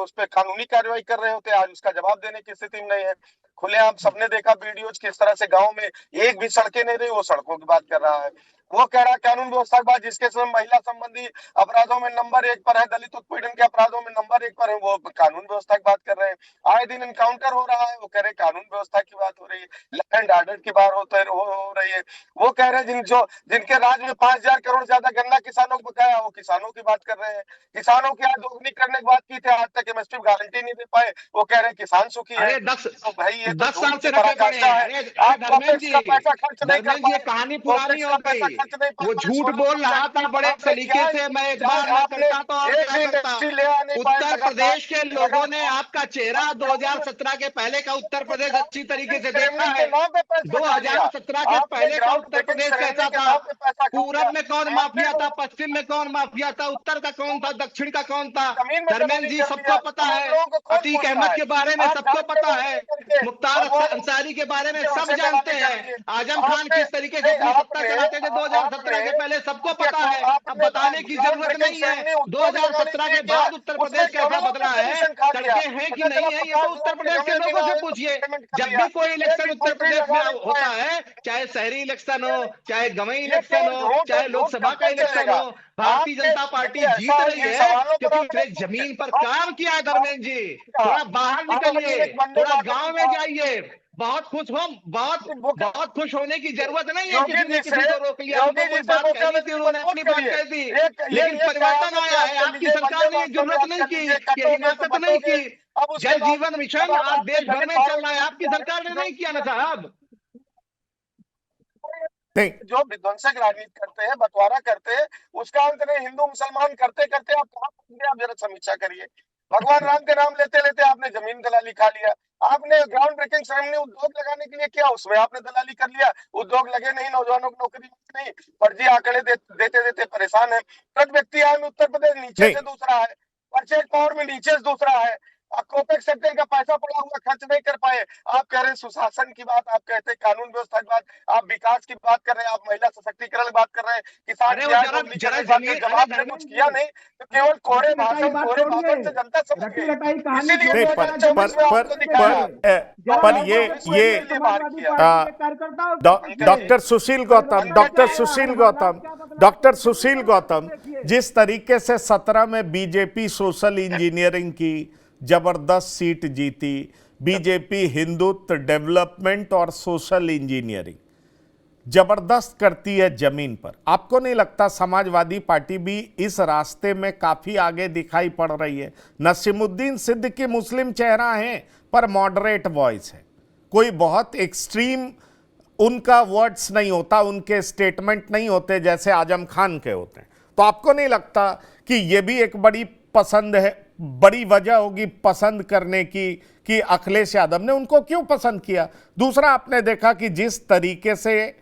उस पर कानूनी कार्रवाई कर रहे होते। आज उसका जवाब देने की स्थिति में नहीं है। खुलेआम सबने देखा वीडियोज, किस तरह से गांव में एक भी सड़कें नहीं रही, वो सड़कों की बात कर रहा है। वो कह रहा है कानून व्यवस्था के बाद जिसके समय महिला संबंधी अपराधों में नंबर 1 पर है, दलित उत्पीड़न के अपराधों में नंबर 1 पर है, वो कानून व्यवस्था की बात कर रहे हैं। आए दिन इनकाउंटर हो रहा है, वो कह रहे कानून व्यवस्था की बात हो रही है, लॉ एंड ऑर्डर की बात हो रही है। वो कह रहे हैं जिनके राज में 5000 करोड़ ज्यादा गन्ना किसानों को बकाया, वो किसानों की बात कर रहे हैं। किसानों की आज दोगुनी करने की बात की थी, आज तक एमएसपी गारंटी नहीं दे पाए, वो कह रहे हैं किसान सुखी है। तो भाई ये 10 साल से रखे पड़े हैं। आप पैसा खर्च नहीं कर पाए, कहानी पुरानी हो गई, वो झूठ बोल रहा था बड़े सलीके से, मैं एक बार ना करता तो और क्या करता। उत्तर प्रदेश के लोगों ने आपका चेहरा 2017 के पहले का उत्तर प्रदेश अच्छी तरीके से देखा है। 2017 के पहले का उत्तर प्रदेश कैसा था, पूरब में कौन माफिया था, पश्चिम में कौन माफिया था, उत्तर का कौन था, दक्षिण का कौन था, धर्मेंद्र जी सबको पता है, अतीक अहमद के बारे में सबको पता है, मुख्तार अंसारी के बारे में सब जानते हैं, आजम खान किस तरीके से अपनी सत्ता चलाते थे 2017 के पहले सबको पता है। अब बताने की जरूरत नहीं है। 2017 के बाद उत्तर प्रदेश कैसा बदला है, सड़कें हैं कि नहीं है, ये तो उत्तर प्रदेश के लोगों से पूछिए। जब भी कोई इलेक्शन उत्तर प्रदेश में होता है, चाहे शहरी इलेक्शन हो, चाहे गंवई इलेक्शन हो, चाहे लोकसभा का इलेक्शन हो, भारतीय जनता पार्टी जीत रही है क्योंकि उसने जमीन पर काम किया है। धर्मेंद्र जी थोड़ा बाहर निकलिए, थोड़ा गांव में जाइए, बहुत खुश होने की जरूरत नहीं है किसी को रोक लिया, उनको कोई बात कहनी थी, उन्होंने अपनी बात कह दी, लेकिन परिवर्तन आया है। आपकी सरकार ने ये जरूरत नहीं की, ये हिमाकत नहीं की। जल जीवन मिशन आज देश भर में चल रहा है, आपकी सरकार ने नहीं किया ना साहब। जो विध्वंसक राजनीति करते हैं, बंटवारा करते हैं, उसका अंत नहीं। हिंदू मुसलमान करते करते आप कहां पहुंच गए, आप जरा समीक्षा करिए। भगवान राम के नाम लेते लेते आपने जमीन दलाली खा लिया। आपने ग्राउंड ब्रेकिंग सेरेमनी उद्योग लगाने के लिए किया, उसमें आपने दलाली कर लिया, उद्योग लगे नहीं, नौजवानों को नौकरी नहीं, फर्जी आंकड़े देते देते परेशान है। प्रति व्यक्ति आय में उत्तर प्रदेश नीचे से दूसरा है, परचेज पावर में नीचे से दूसरा है। कोपेक्स सेक्टर का पैसा पड़ा हुआ खर्च नहीं कर पाए। आप कह रहे हैं सुशासन की बात, आप कहते हैं कानून व्यवस्था की बात, आप विकास की बात कर रहे हैं, आप महिला सशक्तिकरण की बात कर रहे हैं, किसान जवाब ने कुछ किया नहीं, तो केवल कोरे भाषण से जनता समझ गई। डॉक्टर सुशील गौतम, जिस तरीके से 17 में बीजेपी सोशल इंजीनियरिंग की जबरदस्त सीट जीती, बीजेपी हिंदुत्व, डेवलपमेंट और सोशल इंजीनियरिंग जबरदस्त करती है जमीन पर, आपको नहीं लगता समाजवादी पार्टी भी इस रास्ते में काफी आगे दिखाई पड़ रही है? नसीमुद्दीन सिद्दीकी मुस्लिम चेहरा है पर मॉडरेट वॉइस है, कोई बहुत एक्सट्रीम उनका वर्ड्स नहीं होता, उनके स्टेटमेंट नहीं होते जैसे आजम खान के होते हैं। तो आपको नहीं लगता कि यह भी एक बड़ी पसंद है, बड़ी वजह होगी पसंद करने की कि अखिलेश यादव ने उनको क्यों पसंद किया? दूसरा, आपने देखा कि जिस तरीके से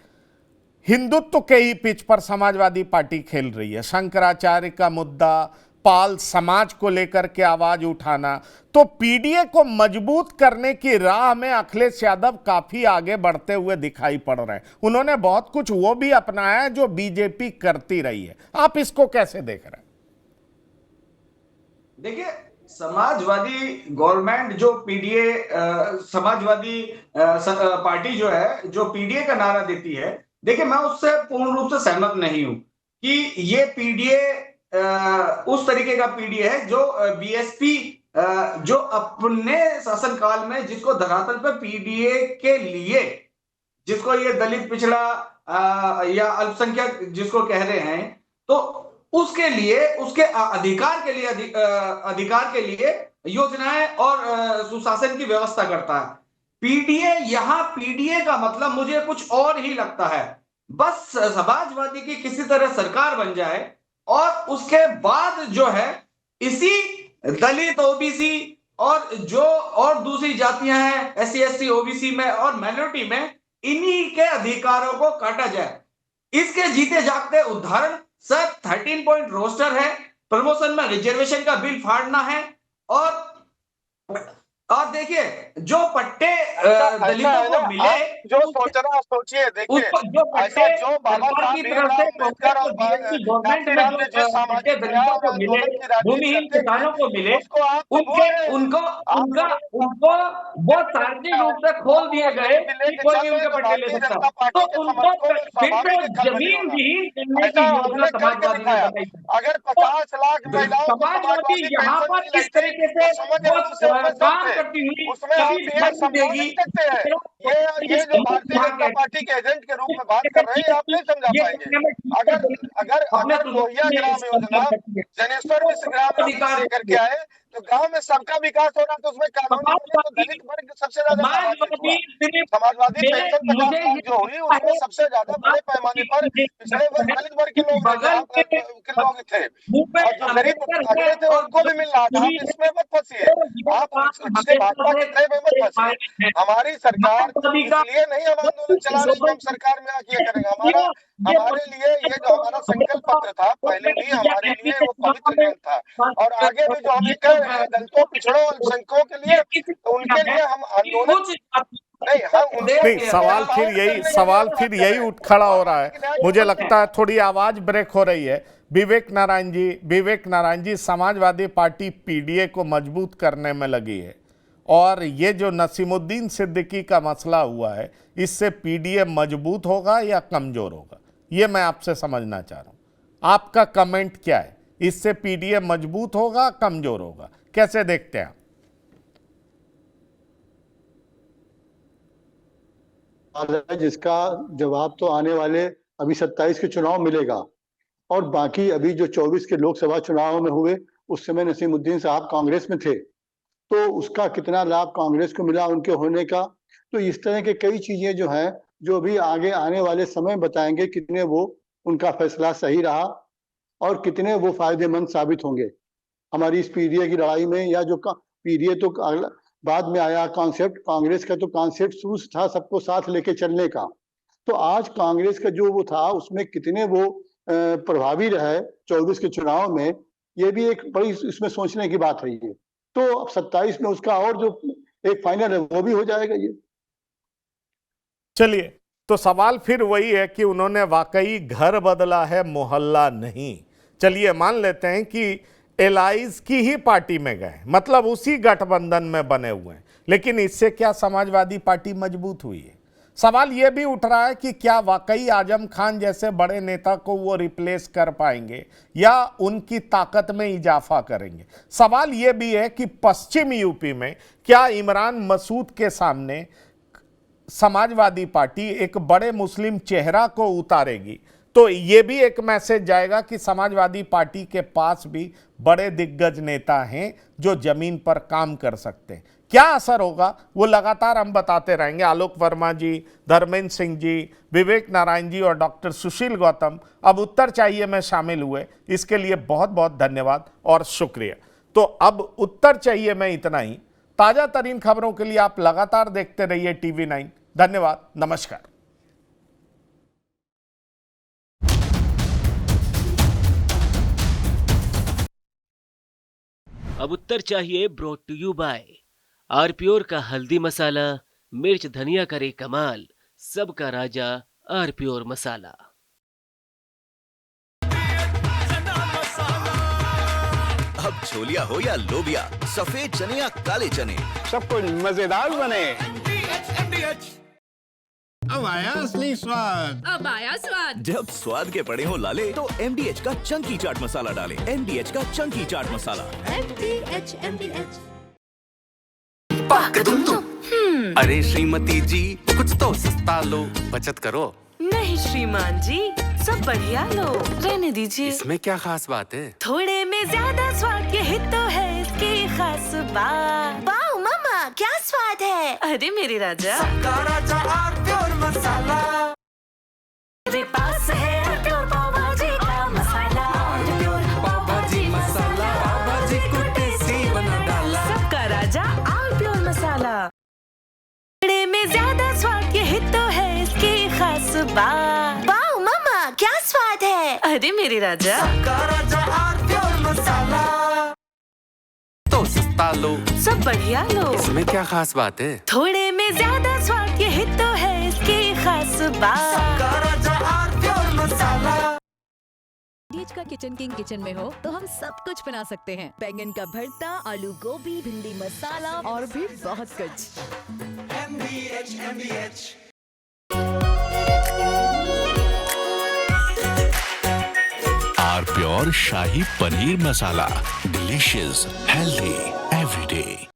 हिंदुत्व के ही पिच पर समाजवादी पार्टी खेल रही है, शंकराचार्य का मुद्दा, पाल समाज को लेकर के आवाज उठाना, तो पीडीए को मजबूत करने की राह में अखिलेश यादव काफी आगे बढ़ते हुए दिखाई पड़ रहे हैं। उन्होंने बहुत कुछ वो भी अपनाया है जो बीजेपी करती रही है। आप इसको कैसे देख रहे हैं? देखिए, समाजवादी गवर्नमेंट जो पीडीए समाजवादी पार्टी जो है, जो पीडीए का नारा देती है, देखिए मैं उससे पूर्ण रूप से सहमत नहीं हूं कि ये पीडीए उस तरीके का पीडीए है जो बीएसपी जो अपने शासनकाल में जिसको धरातल पर पीडीए के लिए, जिसको ये दलित पिछड़ा या अल्पसंख्यक जिसको कह रहे हैं, तो उसके लिए, उसके अधिकार के लिए योजनाएं और सुशासन की व्यवस्था करता है। पीडीए, यहां पीडीए का मतलब मुझे कुछ और ही लगता है। बस समाजवादी की किसी तरह सरकार बन जाए और उसके बाद जो है इसी दलित, ओबीसी और जो और दूसरी जातियां हैं एससी एसटी ओबीसी में और माइनॉरिटी में, इन्हीं के अधिकारों को काटा जाए। इसके जीते जागते उदाहरण सर 13 पॉइंट रोस्टर है, प्रमोशन में रिजर्वेशन का बिल फाड़ना है, और देखिए जो पट्टे दलितों को मिले, जो सोचना सोचिए, देखिए ऐसा जो बाबा साहब भीमराव अम्बेडकर और कांशीराम ने जिस सामाजिक न्याय और आंदोलन की राजनीति करते थे, उसको आप उनको वो सार्वजनिक रूप से खोल दिए गए कि कोई भी उनके पट्टे ले सकता, तो उनको फिर से जमीन विहीन करने की योजना समाजवादी ने बनाई। अगर 50 लाख महिलाओं को समाजवादी यहाँ पर इस तरीके से काम करती हुई उसमें आप ये समझा नहीं सकते हैं। ये जो भारतीय जनता पार्टी के एजेंट के रूप में बात कर रहे हैं, आप नहीं समझा पाएंगे। अगर लोहिया ग्राम योजना, जनेश्वर मिश्र ग्राम योजना लेकर के आए तो गांव में सबका विकास होना, तो उसमें कानूनी तो दलित वर्ग सबसे ज्यादा समाजवादी पेंशन 50 लाख जो हुई, उसमें सबसे ज्यादा बड़े पैमाने पर पिछड़े वर्ग, दलित वर्ग के लोग थे, और जो गरीब तगड़े थे उनको भी मिल रहा था। आप इसमें मत फंसिए, आप उससे भाजपा के तय में मत फंसिए। हमारी सरकार इसलिए नहीं हम आंदोलन चला रहे कि हम सरकार में आके करेंगे। हमारे लिए ये जो हमारा संकल्प पत्र था, पहले भी हमारे लिए वो पवित्र ग्रंथ था, और आगे भी जो हम ये कह रहे हैं दलितों, पिछड़ों, अल्पसंख्यकों के लिए, तो उनके लिए हम आंदोलन नहीं, सवाल फिर यही उठ खड़ा हो रहा है। मुझे लगता है थोड़ी आवाज ब्रेक हो रही है। विवेक नारायण जी, समाजवादी पार्टी पीडीए को मजबूत करने में लगी है, और ये जो नसीमुद्दीन सिद्दीकी का मसला हुआ है, इससे पीडीए मजबूत होगा या कमजोर होगा, ये मैं आपसे समझना चाह रहा हूं। आपका कमेंट क्या है? इससे पीडीए मजबूत होगा, कमजोर होगा, कैसे देखते हैं आप? जिसका जवाब तो आने वाले अभी 27 के चुनाव मिलेगा, और बाकी अभी जो 24 के लोकसभा चुनाव में हुए उस समय नसीमुद्दीन साहब कांग्रेस में थे, तो उसका कितना लाभ कांग्रेस को मिला उनके होने का। तो इस तरह के कई चीजें जो हैं, जो भी आगे आने वाले समय बताएंगे कितने वो उनका फैसला सही रहा और कितने वो फायदेमंद साबित होंगे हमारी इस पीडीए की लड़ाई में। या जो पीडीए तो बाद में आया कॉन्सेप्ट, कांग्रेस का तो कॉन्सेप्ट शुरू से था सबको साथ लेके चलने का। तो आज कांग्रेस का जो वो था उसमें कितने वो प्रभावी रहे 24 के चुनाव में, ये भी एक बड़ी इसमें सोचने की बात है। ये तो अब 27 में उसका और जो एक फाइनल है वो भी हो जाएगा। ये चलिए, तो सवाल फिर वही है कि उन्होंने वाकई घर बदला है, मोहल्ला नहीं। चलिए मान लेते हैं कि एलाइज की ही पार्टी में गए, मतलब उसी गठबंधन में बने हुए हैं, लेकिन इससे क्या समाजवादी पार्टी मजबूत हुई है? सवाल यह भी उठ रहा है कि क्या वाकई आजम खान जैसे बड़े नेता को वो रिप्लेस कर पाएंगे या उनकी ताकत में इजाफा करेंगे? सवाल यह भी है कि पश्चिम यूपी में क्या इमरान मसूद के सामने समाजवादी पार्टी एक बड़े मुस्लिम चेहरा को उतारेगी? तो ये भी एक मैसेज जाएगा कि समाजवादी पार्टी के पास भी बड़े दिग्गज नेता हैं जो जमीन पर काम कर सकते हैं। क्या असर होगा वो लगातार हम बताते रहेंगे। आलोक वर्मा जी, धर्मेंद्र सिंह जी, विवेक नारायण जी और डॉक्टर सुशील गौतम अब उत्तर चाहिए में शामिल हुए, इसके लिए बहुत बहुत धन्यवाद और शुक्रिया। तो अब उत्तर चाहिए में इतना ही। ताजा तरीन खबरों के लिए आप लगातार देखते रहिए TV9। धन्यवाद, नमस्कार। अब उत्तर चाहिए brought to you by R Pure का हल्दी मसाला, मिर्च धनिया करे कमाल, सबका राजा आर प्योर मसाला। अब छोलिया हो या लोबिया, सफेद चने या काले चने, सब कुछ मजेदार बने। अब आया असली स्वाद। अब आया स्वाद। जब स्वाद के पड़े हो लाले तो MDH का चंकी चाट मसाला डालें। MDH का चंकी चाट मसाला। MDH। अरे श्रीमती जी, कुछ तो सस्ता लो, बचत करो। नहीं श्रीमान जी, सब बढ़िया लो, रहने दीजिए। इसमें क्या खास बात है? थोड़े में ज्यादा स्वाद, यही तो है इसकी खास बात। वाओ मामा, क्या स्वाद है। अरे मेरे राजा, सबका राजा आर प्योर मसाला। मेरे पास है आर प्योर पाव भाजी का मसाला। आर प्योर पाव भाजी मसाला, पाव भाजी को टेस्टी बना डाला। सबका राजा आर प्योर मसाला। थोड़े में ज्यादा स्वाद, यही तो है इसकी खास बात। वाओ मामा, क्या स्वाद है। अरे मेरे राजा, सबका राजा आर प्योर मसाला। तो सस्ता लो, सब बढ़िया लो, इसमें क्या खास बात है। थोड़े में ज्यादा स्वाद, यही तो है इसकी खास बात। सबका राजा आर प्योर मसाला। MDH का किचन किंग किचन में हो तो हम सब कुछ बना सकते हैं। बैंगन का भरता, आलू गोभी, भिंडी मसाला और भी बहुत कुछ। MDH। R Pure shahi paneer masala, delicious, healthy everyday.